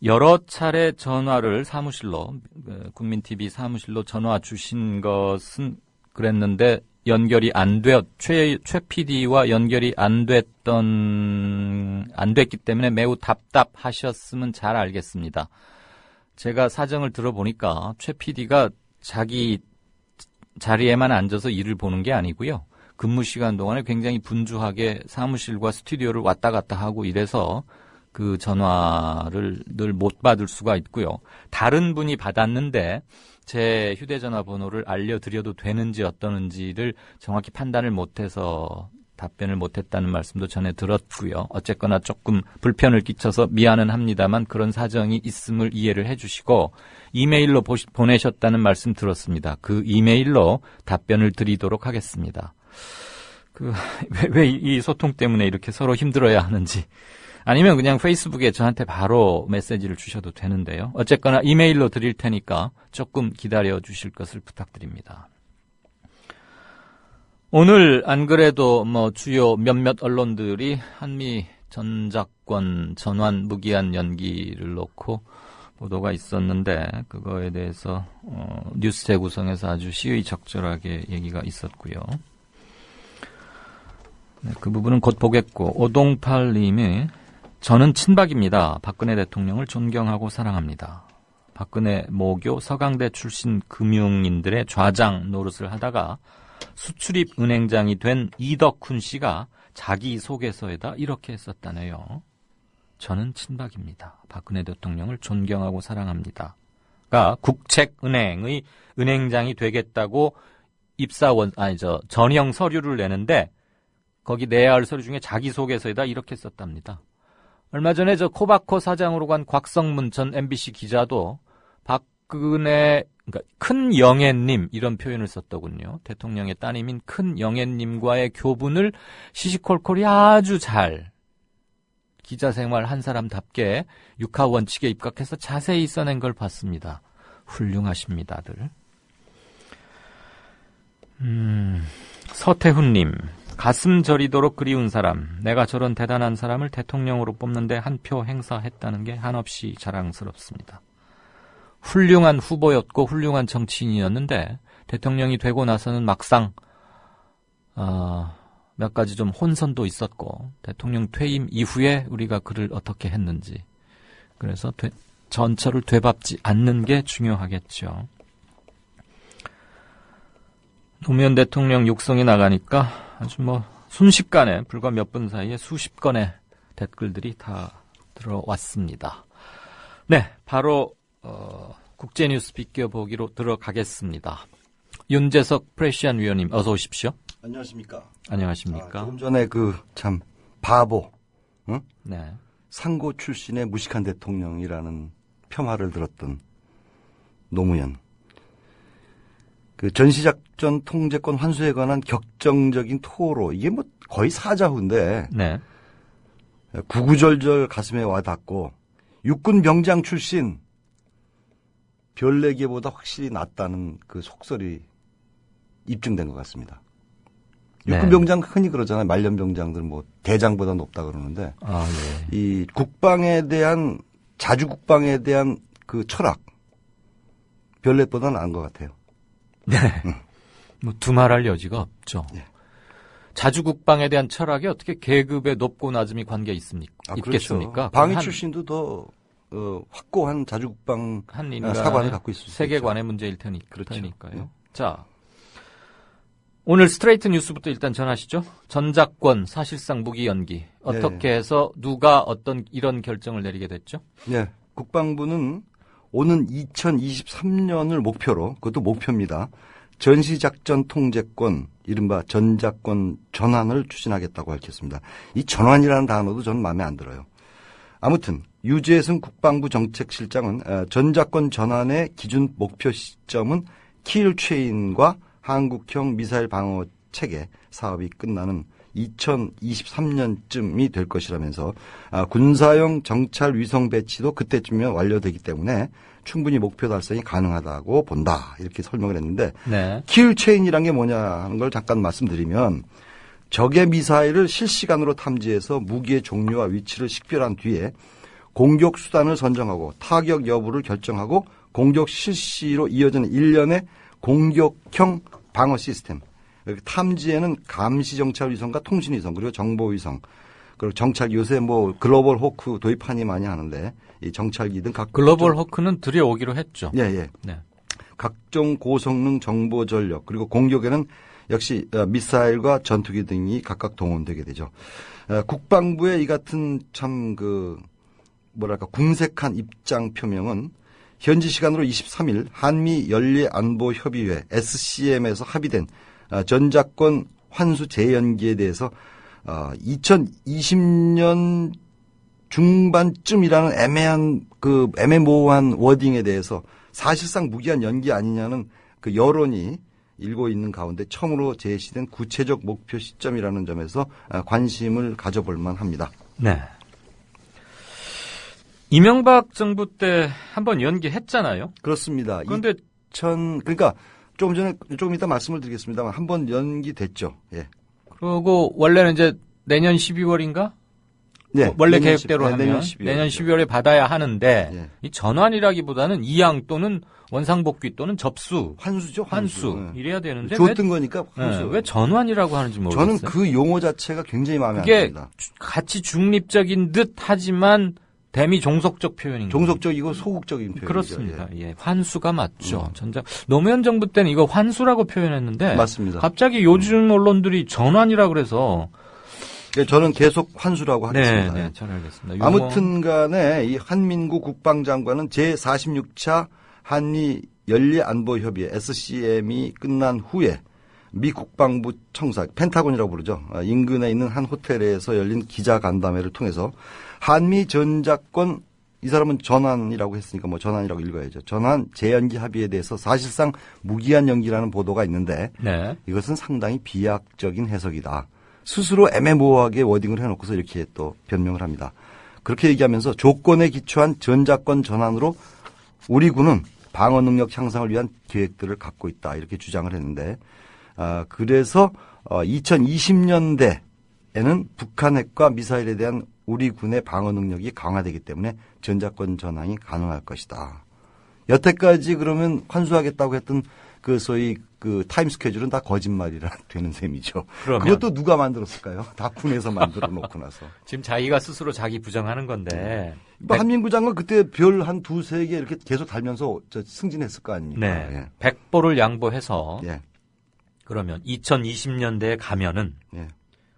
여러 차례 전화를 사무실로 국민TV 사무실로 전화 주신 것은 그랬는데 연결이 안 최 PD와 연결이 안 됐기 때문에 매우 답답하셨으면 잘 알겠습니다. 제가 사정을 들어보니까 최 PD가 자기 자리에만 앉아서 일을 보는 게 아니고요. 근무 시간 동안에 굉장히 분주하게 사무실과 스튜디오를 왔다 갔다 하고 이래서 그 전화를 늘 못 받을 수가 있고요. 다른 분이 받았는데 제 휴대전화 번호를 알려드려도 되는지 어떠는지를 정확히 판단을 못해서 답변을 못했다는 말씀도 전해 들었고요. 어쨌거나 조금 불편을 끼쳐서 미안은 합니다만 그런 사정이 있음을 이해를 해주시고 이메일로 보내셨다는 말씀 들었습니다. 그 이메일로 답변을 드리도록 하겠습니다. 왜 이 소통 때문에 이렇게 서로 힘들어야 하는지, 아니면 그냥 페이스북에 저한테 바로 메시지를 주셔도 되는데요. 어쨌거나 이메일로 드릴 테니까 조금 기다려 주실 것을 부탁드립니다. 오늘 안 그래도 주요 몇몇 언론들이 한미 전작권 전환 무기한 연기를 놓고 보도가 있었는데, 그거에 대해서 뉴스 재구성에서 아주 시의적절하게 얘기가 있었고요. 네, 그 부분은 곧 보겠고, 오동팔님이 저는 친박입니다. 박근혜 대통령을 존경하고 사랑합니다. 박근혜 모교 서강대 출신 금융인들의 좌장 노릇을 하다가 수출입 은행장이 된 이덕훈 씨가 자기 소개서에다 이렇게 했었다네요. 저는 친박입니다. 박근혜 대통령을 존경하고 사랑합니다.가 국책은행의 은행장이 되겠다고 전형 서류를 내는데 거기 내야 할 서류 중에 자기 소개서에다 이렇게 썼답니다. 얼마 전에 코바코 사장으로 간 곽성문 전 MBC 기자도 박근혜, 그러니까 큰 영애님 이런 표현을 썼더군요. 대통령의 따님인 큰 영애님과의 교분을 시시콜콜이 아주 잘 기자 생활 한 사람답게 육하 원칙에 입각해서 자세히 써낸 걸 봤습니다. 훌륭하십니다들. 서태훈님, 가슴 저리도록 그리운 사람, 내가 저런 대단한 사람을 대통령으로 뽑는데 한 표 행사했다는 게 한없이 자랑스럽습니다. 훌륭한 후보였고 훌륭한 정치인이었는데 대통령이 되고 나서는 막상 몇 가지 좀 혼선도 있었고, 대통령 퇴임 이후에 우리가 그를 어떻게 했는지, 그래서 전철을 되밟지 않는 게 중요하겠죠. 노무현 대통령 육성이 나가니까 아주 순식간에 불과 몇 분 사이에 수십 건의 댓글들이 다 들어왔습니다. 네, 바로 국제뉴스 비껴보기로 들어가겠습니다. 윤재석 프레시안 위원님 어서 오십시오. 안녕하십니까. 안녕하십니까. 조금 전에 참 바보, 응? 네. 상고 출신의 무식한 대통령이라는 폄하를 들었던 노무현. 전시작전 통제권 환수에 관한 격정적인 토로, 이게 거의 사자후인데, 네. 구구절절 가슴에 와닿고, 육군 병장 출신, 별내기보다 확실히 낫다는 그 속설이 입증된 것 같습니다. 육군병장 흔히 그러잖아요. 말년병장들 대장보다 높다 그러는데, 네. 이 국방에 대한, 자주국방에 대한 그 철학, 별내보다 나은 것 같아요. 네. 두말할 여지가 없죠. 네. 자주국방에 대한 철학이 어떻게 계급의 높고 낮음이 관계 있겠습니까? 그렇죠. 방위 출신도 더 확고한 자주국방 사관을 갖고 있을 수 있죠. 세계관의 문제일 테니까요. 네. 자, 오늘 스트레이트 뉴스부터 일단 전하시죠. 전작권 사실상 무기 연기. 어떻게 해서 누가 이런 결정을 내리게 됐죠? 네. 국방부는 오는 2023년을 목표로, 그것도 목표입니다. 전시작전 통제권, 이른바 전작권 전환을 추진하겠다고 밝혔습니다. 이 전환이라는 단어도 저는 마음에 안 들어요. 아무튼 유재승 국방부 정책실장은 전작권 전환의 기준 목표 시점은 킬체인과 한국형 미사일 방어 체계 사업이 끝나는 2023년쯤이 될 것이라면서 군사용 정찰 위성 배치도 그때쯤이면 완료되기 때문에 충분히 목표 달성이 가능하다고 본다, 이렇게 설명을 했는데, 네. 킬체인이란 게 뭐냐 하는 걸 잠깐 말씀드리면, 적의 미사일을 실시간으로 탐지해서 무기의 종류와 위치를 식별한 뒤에 공격 수단을 선정하고 타격 여부를 결정하고 공격 실시로 이어지는 일련의 공격형 방어 시스템. 탐지에는 감시 정찰 위성과 통신 위성, 그리고 정보 위성, 그리고 정찰, 요새 글로벌 호크 도입하니 많이 하는데, 이 정찰기 등 글로벌 호크는 들여오기로 했죠. 예. 네. 각종 고성능 정보 전력, 그리고 공격에는 역시 미사일과 전투기 등이 각각 동원되게 되죠. 국방부의 이 같은 참 궁색한 입장 표명은 현지 시간으로 23일 한미 연례안보협의회 SCM에서 합의된 전작권 환수 재연기에 대해서 2020년 중반쯤이라는 애매모호한 워딩에 대해서 사실상 무기한 연기 아니냐는 그 여론이 일고 있는 가운데 처음으로 제시된 구체적 목표 시점이라는 점에서 관심을 가져볼 만합니다. 네. 이명박 정부 때 한번 연기했잖아요. 그렇습니다. 그런데 그러니까 조금 이따 말씀을 드리겠습니다만 한번 연기됐죠. 예. 그리고 원래는 이제 내년 12월인가? 네. 원래 계획대로 하면 내년 12월에 받아야 하는데 예. 이 전환이라기보다는 이양 또는 원상복귀 또는 접수. 환수죠. 환수. 예. 이래야 되는데 줬던 거니까 환수. 왜 전환이라고 하는지 모르겠어요. 저는 그 용어 자체가 굉장히 마음에 안 그게 듭니다. 같이 중립적인 듯 하지만 대미 종속적 표현인 거예요. 종속적이고 소극적인 표현이죠. 그렇습니다. 예. 환수가 맞죠. 전자 노무현 정부 때는 이거 환수라고 표현했는데 맞습니다. 갑자기 요즘 언론들이 전환이라 그래서 저는 계속 환수라고 하겠습니다. 네, 잘 알겠습니다. 아무튼 간에 이 한민구 국방장관은 제46차 한미 연례안보협의 SCM이 끝난 후에 미 국방부 청사, 펜타곤이라고 부르죠. 인근에 있는 한 호텔에서 열린 기자간담회를 통해서 한미 전작권, 이 사람은 전환이라고 했으니까 뭐 전환이라고 읽어야죠. 전환 재연기 합의에 대해서 사실상 무기한 연기라는 보도가 있는데 네. 이것은 상당히 비약적인 해석이다. 스스로 애매모호하게 워딩을 해놓고서 이렇게 또 변명을 합니다. 그렇게 얘기하면서 조건에 기초한 전작권 전환으로 우리 군은 방어 능력 향상을 위한 계획들을 갖고 있다. 이렇게 주장을 했는데 그래서 2020년대에는 북한 핵과 미사일에 대한 우리 군의 방어 능력이 강화되기 때문에 전작권 전환이 가능할 것이다. 여태까지 그러면 환수하겠다고 했던 그 소위 그 타임 스케줄은 다 거짓말이라 되는 셈이죠. 그러면 그것도 누가 만들었을까요? 다 군에서 만들어 놓고 나서. 지금 자기가 스스로 자기 부정하는 건데. 한민구 장관 그때 별 한 두세 개 이렇게 계속 달면서 승진했을 거 아닙니까? 네. 예. 백보를 양보해서 예. 그러면 2020년대에 가면은 예.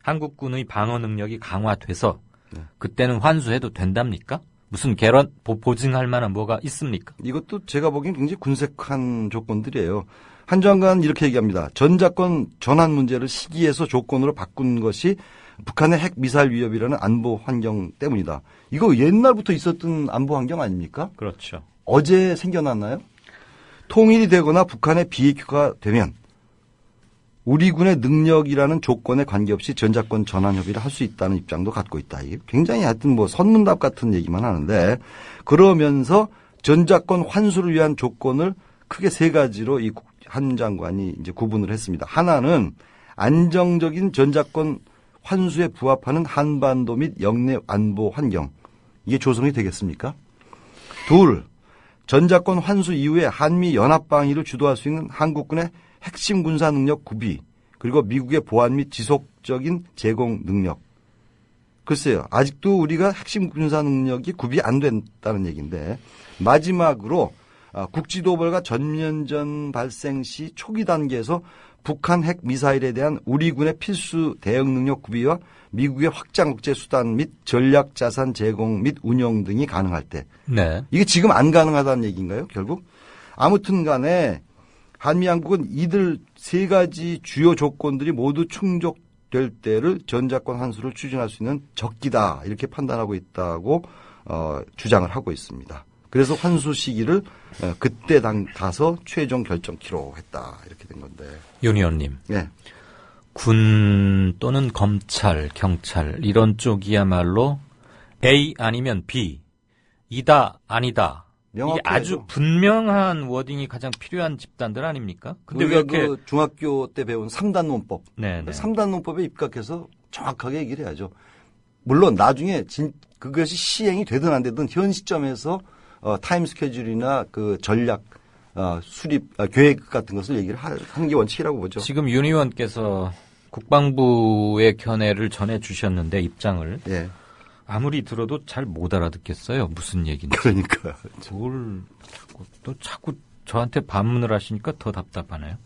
한국군의 방어 능력이 강화돼서 예. 그때는 환수해도 된답니까? 무슨 개런 보증할 만한 뭐가 있습니까? 이것도 제가 보기엔 굉장히 군색한 조건들이에요. 한 장관은 이렇게 얘기합니다. 전작권 전환 문제를 시기에서 조건으로 바꾼 것이 북한의 핵 미사일 위협이라는 안보 환경 때문이다. 이거 옛날부터 있었던 안보 환경 아닙니까? 그렇죠. 어제 생겨났나요? 통일이 되거나 북한의 비핵화가 되면 우리 군의 능력이라는 조건에 관계없이 전작권 전환 협의를 할 수 있다는 입장도 갖고 있다. 이게 굉장히 하여튼 뭐 선문답 같은 얘기만 하는데 그러면서 전작권 환수를 위한 조건을 크게 세 가지로 이 한 장관이 이제 구분을 했습니다. 하나는 안정적인 전작권 환수에 부합하는 한반도 및 영내 안보 환경. 이게 조성이 되겠습니까? 둘, 전작권 환수 이후에 한미 연합 방위를 주도할 수 있는 한국군의 핵심 군사 능력 구비, 그리고 미국의 보안 및 지속적인 제공 능력. 글쎄요, 아직도 우리가 핵심 군사 능력이 구비 안 된다는 얘기인데, 마지막으로 국지도발과 전면전 발생 시 초기 단계에서 북한 핵 미사일에 대한 우리 군의 필수 대응 능력 구비와 미국의 확장 국제 수단 및 전략 자산 제공 및 운영 등이 가능할 때. 네. 이게 지금 안 가능하다는 얘기인가요, 결국? 아무튼 간에 한미 양국은 이들 세 가지 주요 조건들이 모두 충족될 때를 전작권 환수를 추진할 수 있는 적기다. 이렇게 판단하고 있다고 주장을 하고 있습니다. 그래서 환수 시기를 그때 가서 최종 결정키로 했다. 이렇게 된 건데. 윤 의원님. 네. 군 또는 검찰, 경찰 이런 쪽이야말로 A 아니면 B, 이다 아니다. 이게 아주 분명한 워딩이 가장 필요한 집단들 아닙니까? 근데 왜 이렇게 그 중학교 때 배운 3단 논법. 네. 3단 논법에 입각해서 정확하게 얘기를 해야죠. 물론 나중에 그것이 시행이 되든 안 되든 현 시점에서 타임 스케줄이나 그 전략 수립 계획 같은 것을 얘기를 하는 게 원칙이라고 보죠. 지금 윤 의원께서 국방부의 견해를 전해 주셨는데 입장을 예. 아무리 들어도 잘 못 알아듣겠어요. 무슨 얘기인지. 그러니까 뭘 자꾸 저한테 반문을 하시니까 더 답답하네요.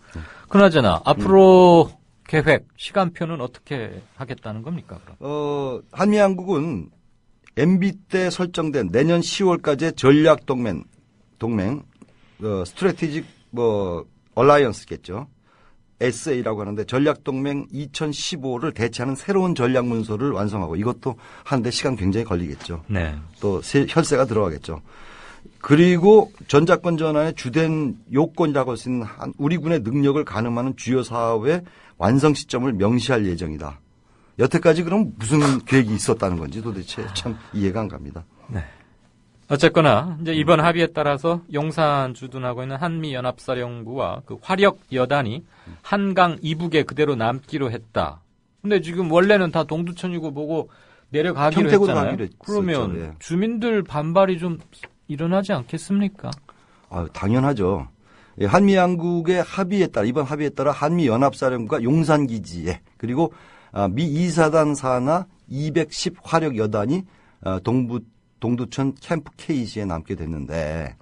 그나저나 앞으로 계획 시간표는 어떻게 하겠다는 겁니까? 그럼? 한미 양국은 MB 때 설정된 내년 10월까지의 전략 동맹 스트래티직 얼라이언스겠죠. JSA라고 하는데 전략동맹 2015를 대체하는 새로운 전략 문서를 완성하고 이것도 하는데 시간 굉장히 걸리겠죠. 네. 또 혈세가 들어가겠죠. 그리고 전작권 전환의 주된 요건이라고 할 수 있는 우리 군의 능력을 가늠하는 주요 사업의 완성 시점을 명시할 예정이다. 여태까지 그럼 무슨 계획이 있었다는 건지 도대체 참 이해가 안 갑니다. 네. 어쨌거나 이제 이번 합의에 따라서 용산 주둔하고 있는 한미연합사령부와 그 화력 여단이 한강 이북에 그대로 남기로 했다. 근데 지금 원래는 다 동두천이고 뭐고 내려가기로 했잖아요. 가기로 그러면 예. 주민들 반발이 좀 일어나지 않겠습니까? 당연하죠. 예, 한미양국의 합의에 따라 이번 합의에 따라 한미연합사령부가 용산기지에 그리고 미 2사단 산하 210 화력 여단이 동두천 캠프 K지에 남게 됐는데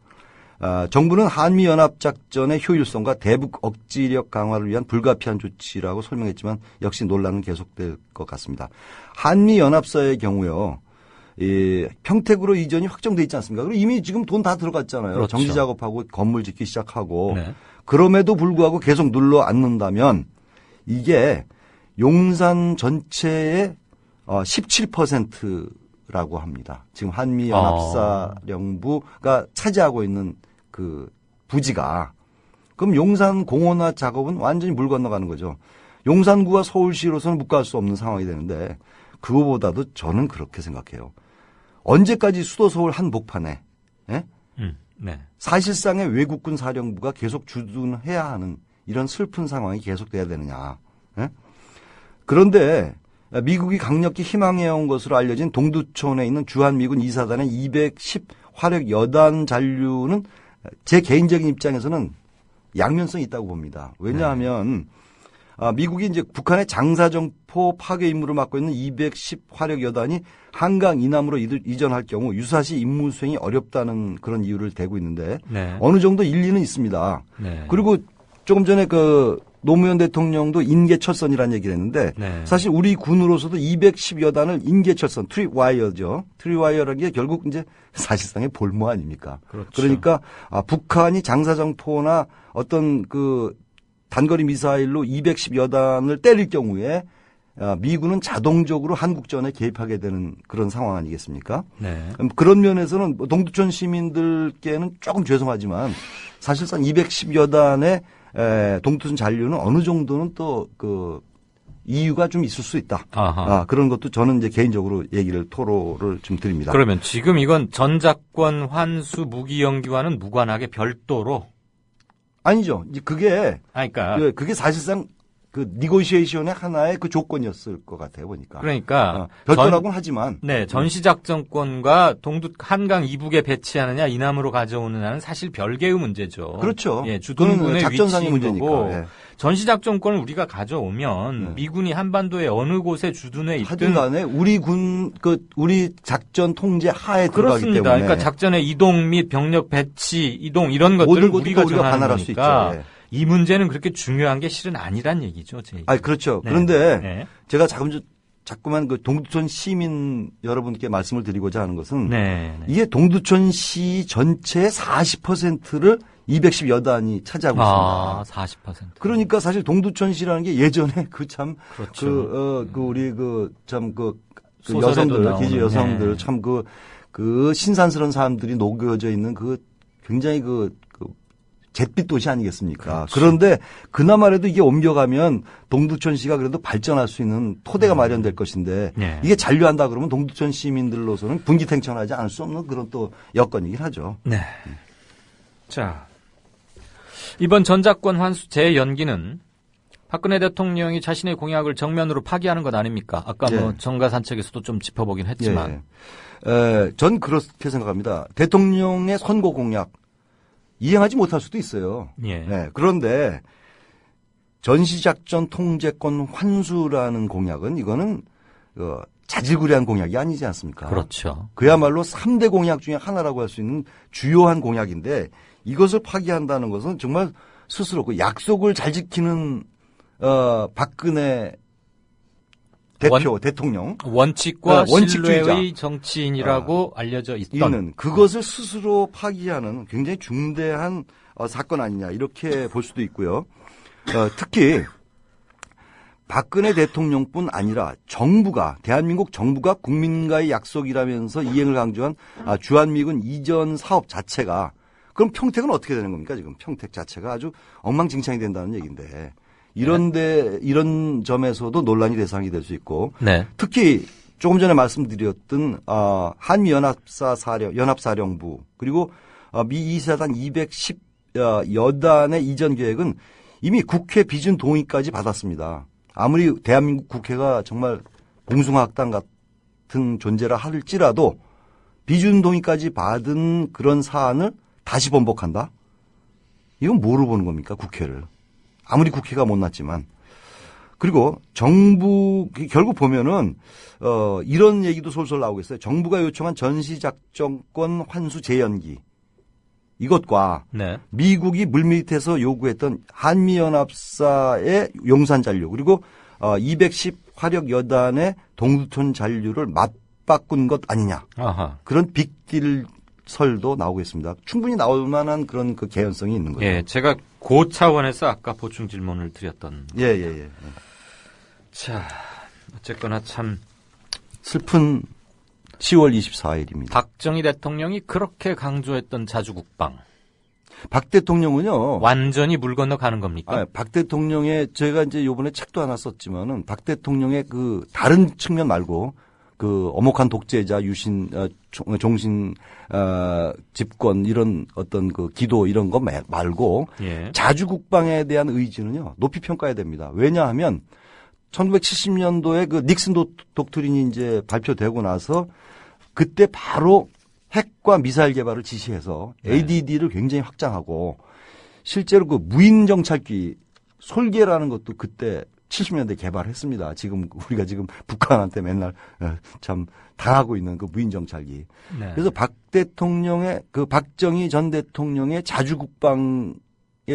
정부는 한미연합작전의 효율성과 대북 억지력 강화를 위한 불가피한 조치라고 설명했지만 역시 논란은 계속될 것 같습니다. 한미연합사의 경우요. 평택으로 이전이 확정돼 있지 않습니까? 그리고 이미 지금 돈 다 들어갔잖아요. 그렇죠. 정지 작업하고 건물 짓기 시작하고 네. 그럼에도 불구하고 계속 눌러 앉는다면 이게 용산 전체의 17%라고 합니다. 지금 한미연합사령부가 차지하고 있는 그 부지가 그럼 용산 공원화 작업은 완전히 물 건너가는 거죠. 용산구와 서울시로서는 묵과할 수 없는 상황이 되는데 그거보다도 저는 그렇게 생각해요. 언제까지 수도 서울 한복판에 예? 네. 사실상의 외국군 사령부가 계속 주둔해야 하는 이런 슬픈 상황이 계속돼야 되느냐. 예? 그런데 미국이 강력히 희망해온 것으로 알려진 동두천에 있는 주한미군 2사단의 210 화력 여단 잔류는 제 개인적인 입장에서는 양면성이 있다고 봅니다. 왜냐하면 미국이 이제 북한의 장사정포 파괴 임무를 맡고 있는 210 화력 여단이 한강 이남으로 이전할 경우 유사시 임무 수행이 어렵다는 그런 이유를 대고 있는데 네. 어느 정도 일리는 있습니다. 네. 그리고 조금 전에 그 노무현 대통령도 인계철선이라는 얘기를 했는데 네. 사실 우리 군으로서도 210여단을 인계철선, 트립와이어죠. 트립와이어라는 게 결국 이제 사실상의 볼모 아닙니까? 그렇죠. 그러니까 북한이 장사정포나 어떤 그 단거리 미사일로 210여단을 때릴 경우에 미군은 자동적으로 한국전에 개입하게 되는 그런 상황 아니겠습니까? 네. 그런 면에서는 동두천 시민들께는 조금 죄송하지만 사실상 210여단의 동두천 잔류는 어느 정도는 또 그 이유가 좀 있을 수 있다. 그런 것도 저는 이제 개인적으로 토로를 좀 드립니다. 그러면 지금 이건 전작권 환수 무기 연기와는 무관하게 별도로 아니죠. 이제 그게 그러니까 그게 사실상 그 니고시에이션의 하나의 그 조건이었을 것 같아요, 보니까. 그러니까 별도라고는 하지만 네, 전시작전권과 한강 이북에 배치하느냐 이남으로 가져오느냐는 사실 별개의 문제죠. 그렇죠. 예, 주둔군의 작전상의 위치인 거고 문제니까. 예. 전시작전권을 우리가 가져오면 미군이 한반도의 어느 곳에 주둔해 있든 하든 간에 우리 작전 통제 하에 들어가기 그렇습니다. 때문에. 그러니까 작전의 이동 및 병력 배치, 이동 이런 것들을 우리가 정하는 거니까 이 문제는 그렇게 중요한 게 실은 아니란 얘기죠. 그렇죠. 네. 그런데 네. 제가 자꾸만 그 동두천 시민 여러분께 말씀을 드리고자 하는 것은 이게 동두천시 전체의 40%를 210여단이 차지하고 있습니다. 40%. 그러니까 사실 동두천시라는 게 예전에 그렇죠. 우리 여성들, 기지 여성들 참 그 신산스러운 사람들이 녹여져 있는 그 굉장히 잿빛 도시 아니겠습니까? 그렇죠. 그런데 그나마라도 이게 옮겨가면 동두천시가 그래도 발전할 수 있는 토대가 마련될 것인데 이게 잔류한다 그러면 동두천 시민들로서는 분기탱천하지 않을 수 없는 그런 또 여건이긴 하죠. 네. 자, 이번 전작권 환수 재연기는 박근혜 대통령이 자신의 공약을 정면으로 파기하는 것 아닙니까? 아까 정가산책에서도 좀 짚어보긴 했지만. 전 그렇게 생각합니다. 대통령의 선거 공약 이행하지 못할 수도 있어요. 그런데 전시작전 통제권 환수라는 공약은 이거는 자질구레한 공약이 아니지 않습니까? 그렇죠. 그야말로 3대 공약 중에 하나라고 할 수 있는 주요한 공약인데 이것을 파기한다는 것은 정말 스스로 그 약속을 잘 지키는 박근혜 대통령 원칙과 신뢰의 정치인이라고 알려져 있던 그것을 스스로 파기하는 굉장히 중대한 사건 아니냐 이렇게 볼 수도 있고요. 특히 박근혜 대통령뿐 아니라 정부가 대한민국 정부가 국민과의 약속이라면서 이행을 강조한 주한미군 이전 사업 자체가 그럼 평택은 어떻게 되는 겁니까? 지금 평택 자체가 아주 엉망진창이 된다는 얘기인데 이런 점에서도 논란이 대상이 될 수 있고 네. 특히 조금 전에 말씀드렸던 한미연합사령부 그리고 미 2사단 210 여단의 이전 계획은 이미 국회 비준 동의까지 받았습니다. 아무리 대한민국 국회가 정말 봉숭아학당 같은 존재라 할지라도 비준 동의까지 받은 그런 사안을 다시 번복한다? 이건 뭐로 보는 겁니까? 국회를. 아무리 국회가 못났지만. 그리고 정부 결국 보면은 이런 얘기도 솔솔 나오고 있어요. 정부가 요청한 전시작전권 환수 재연기 이것과 네. 미국이 물밑에서 요구했던 한미연합사의 용산 잔류 그리고 210 화력 여단의 동두천 잔류를 맞바꾼 것 아니냐. 아하. 그런 빅딜 설도 나오고 있습니다. 충분히 나올 만한 그런 그 개연성이 있는 거죠. 예, 제가 그 차원에서 아까 보충 질문을 드렸던. 예. 자, 어쨌거나 참 슬픈 10월 24일입니다. 박정희 대통령이 그렇게 강조했던 자주국방. 박 대통령은요. 완전히 물 건너가는 겁니까? 박 대통령의 제가 이제 요번에 책도 하나 썼지만은 박 대통령의 그 다른 측면 말고 그 엄혹한 독재자 유신 종신 집권 이런 어떤 그 기도 이런 거 말고 예. 자주국방에 대한 의지는요. 높이 평가해야 됩니다. 왜냐하면 1970년도에 그 닉슨 독트린이 이제 발표되고 나서 그때 바로 핵과 미사일 개발을 지시해서 ADD를 굉장히 확장하고 실제로 그 무인 정찰기 솔개라는 것도 그때 70년대 개발했습니다. 지금 우리가 지금 북한한테 맨날 참 당하고 있는 그 무인 정찰기. 네. 그래서 박 대통령의 그 박정희 전 대통령의 자주국방에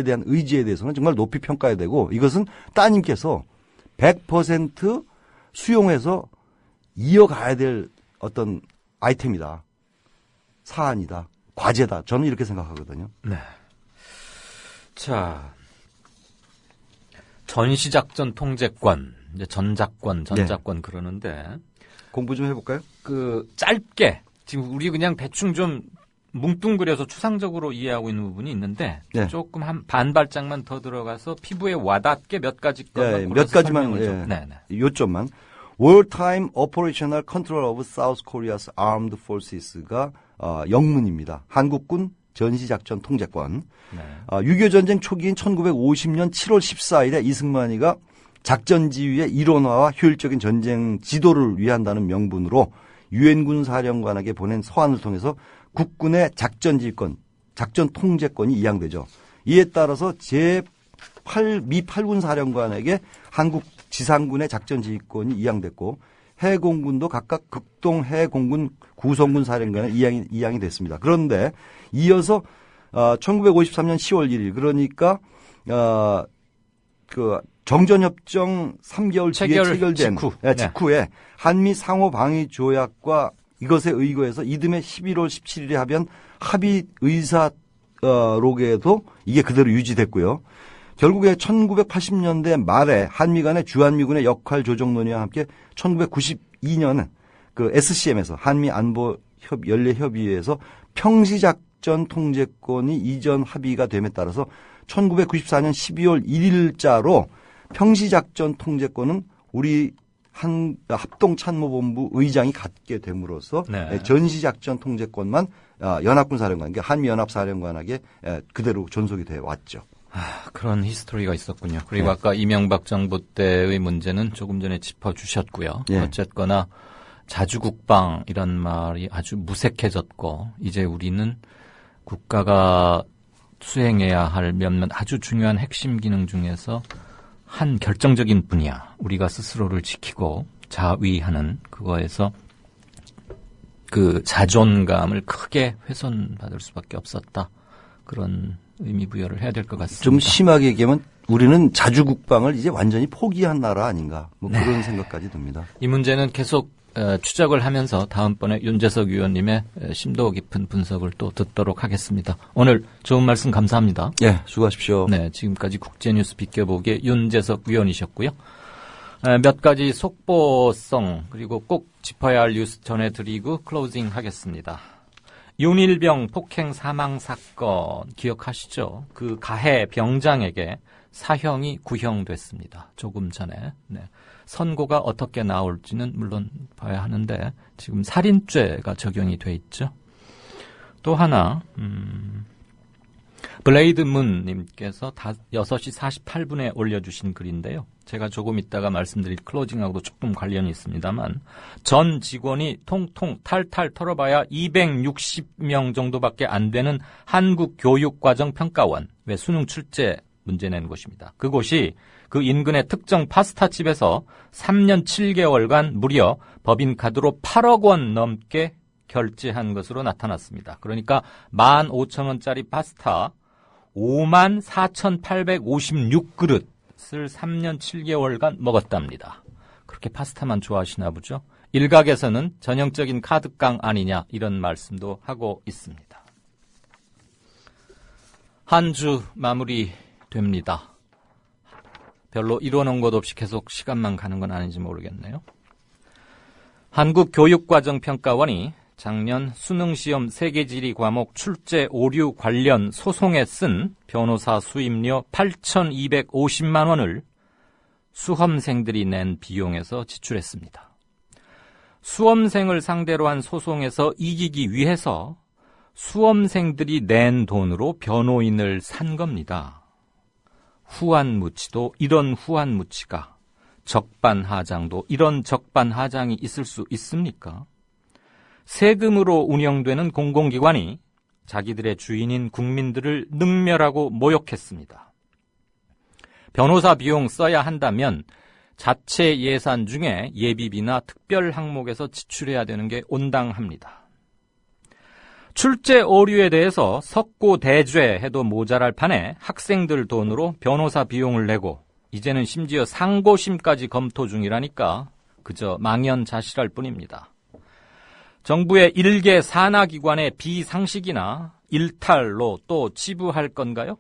대한 의지에 대해서는 정말 높이 평가해야 되고 이것은 따님께서 100% 수용해서 이어가야 될 어떤 아이템이다. 사안이다. 과제다. 저는 이렇게 생각하거든요. 네. 자, 전시작전 통제권, 이제 전작권 그러는데. 공부 좀 해볼까요? 그, 짧게. 지금 우리 그냥 대충 좀 뭉뚱그려서 추상적으로 이해하고 있는 부분이 있는데. 네. 조금 한 반발짝만 더 들어가서 피부에 와닿게 몇 가지 것만 몇 가지만 요점만. Wartime Operational Control of South Korea's Armed Forces가 영문입니다. 한국군 전시작전 통제권. 네. 6.25 전쟁 초기인 1950년 7월 14일에 이승만이가 작전 지휘의 일원화와 효율적인 전쟁 지도를 위한다는 명분으로 유엔군 사령관에게 보낸 서한을 통해서 국군의 작전 지휘권, 작전 통제권이 이양되죠. 이에 따라서 미 8군 사령관에게 한국 지상군의 작전 지휘권이 이양됐고 해공군도 각각 극동 해공군 구성군 사령관에 이양이 됐습니다. 그런데 이어서 1953년 10월 1일 그러니까 그 정전협정 3개월 뒤에 체결된 직후에 한미 상호 방위 조약과 이것에 의거해서 이듬해 11월 17일에 합의한 합의 의사록에도 이게 그대로 유지됐고요. 결국에 1980년대 말에 한미 간의 주한미군의 역할 조정 논의와 함께 1992년 그 SCM에서 한미 안보 연례 협의회에서 평시작전 통제권이 이전 합의가 됨에 따라서 1994년 12월 1일자로 평시작전 통제권은 우리 합동참모본부 의장이 갖게 됨으로써 전시작전 통제권만 연합군 사령관, 그러니까 한미연합사령관에게 그대로 존속이 되어 왔죠. 그런 히스토리가 있었군요. 그리고 아까 이명박 정부 때의 문제는 조금 전에 짚어주셨고요. 어쨌거나 자주국방이란 말이 아주 무색해졌고 이제 우리는 국가가 수행해야 할 몇몇 아주 중요한 핵심 기능 중에서 한 결정적인 분야, 우리가 스스로를 지키고 자위하는 그거에서 그 자존감을 크게 훼손받을 수밖에 없었다. 그런 의미 부여를 해야 될 것 같습니다. 좀 심하게 얘기하면 우리는 자주국방을 이제 완전히 포기한 나라 아닌가 뭐 그런 생각까지 듭니다. 이 문제는 계속 추적을 하면서 다음번에 윤재석 위원님의 심도 깊은 분석을 또 듣도록 하겠습니다. 오늘 좋은 말씀 감사합니다. 예, 수고하십시오. 네, 지금까지 국제뉴스 비껴보기의 윤재석 위원이셨고요. 몇 가지 속보성 그리고 꼭 짚어야 할 뉴스 전해드리고 클로징 하겠습니다. 윤일병 폭행 사망 사건 기억하시죠? 그 가해 병장에게 사형이 구형됐습니다. 조금 전에. 네. 선고가 어떻게 나올지는 물론 봐야 하는데 지금 살인죄가 적용이 돼 있죠. 또 하나 블레이드문님께서 6시 48분에 올려주신 글인데요. 제가 조금 있다가 말씀드릴 클로징하고도 조금 관련이 있습니다만 전 직원이 통통 탈탈 털어봐야 260명 정도밖에 안 되는 한국교육과정평가원 왜 수능 출제 문제 낸 곳입니다. 그곳이 그 인근의 특정 파스타집에서 3년 7개월간 무려 법인카드로 8억 원 넘게 결제한 것으로 나타났습니다. 그러니까 15,000원짜리 파스타 54,856그릇을 3년 7개월간 먹었답니다. 그렇게 파스타만 좋아하시나 보죠. 일각에서는 전형적인 카드깡 아니냐 이런 말씀도 하고 있습니다. 한 주 마무리됩니다. 별로 이뤄놓은 것 없이 계속 시간만 가는 건 아닌지 모르겠네요. 한국교육과정평가원이 작년 수능시험 세계지리 과목 출제 오류 관련 소송에 쓴 변호사 수임료 8,250만 원을 수험생들이 낸 비용에서 지출했습니다. 수험생을 상대로 한 소송에서 이기기 위해서 수험생들이 낸 돈으로 변호인을 산 겁니다. 후한무치도 이런 후한무치가, 적반하장도 이런 적반하장이 있을 수 있습니까? 세금으로 운영되는 공공기관이 자기들의 주인인 국민들을 능멸하고 모욕했습니다. 변호사 비용 써야 한다면 자체 예산 중에 예비비나 특별 항목에서 지출해야 되는 게 온당합니다. 출제 오류에 대해서 석고대죄 해도 모자랄 판에 학생들 돈으로 변호사 비용을 내고 이제는 심지어 상고심까지 검토 중이라니까 그저 망연자실할 뿐입니다. 정부의 일개 산하기관의 비상식이나 일탈로 또 치부할 건가요?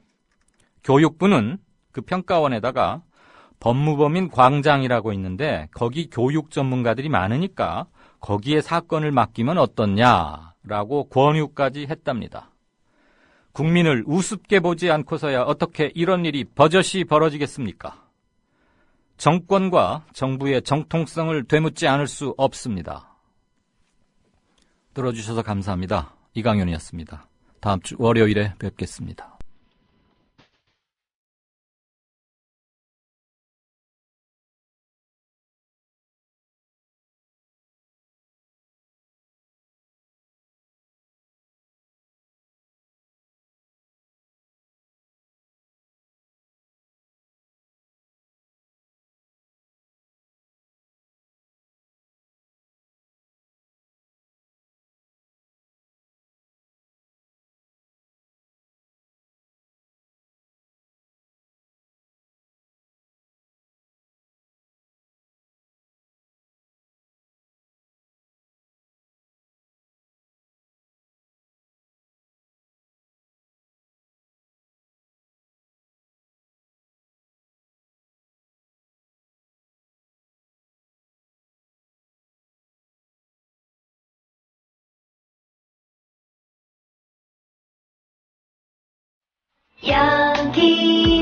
교육부는 그 평가원에다가 법무법인 광장이라고 있는데 거기 교육 전문가들이 많으니까 거기에 사건을 맡기면 어떻냐라고 권유까지 했답니다. 국민을 우습게 보지 않고서야 어떻게 이런 일이 버젓이 벌어지겠습니까? 정권과 정부의 정통성을 되묻지 않을 수 없습니다. 들어주셔서 감사합니다. 이강윤이었습니다. 다음 주 월요일에 뵙겠습니다. 여기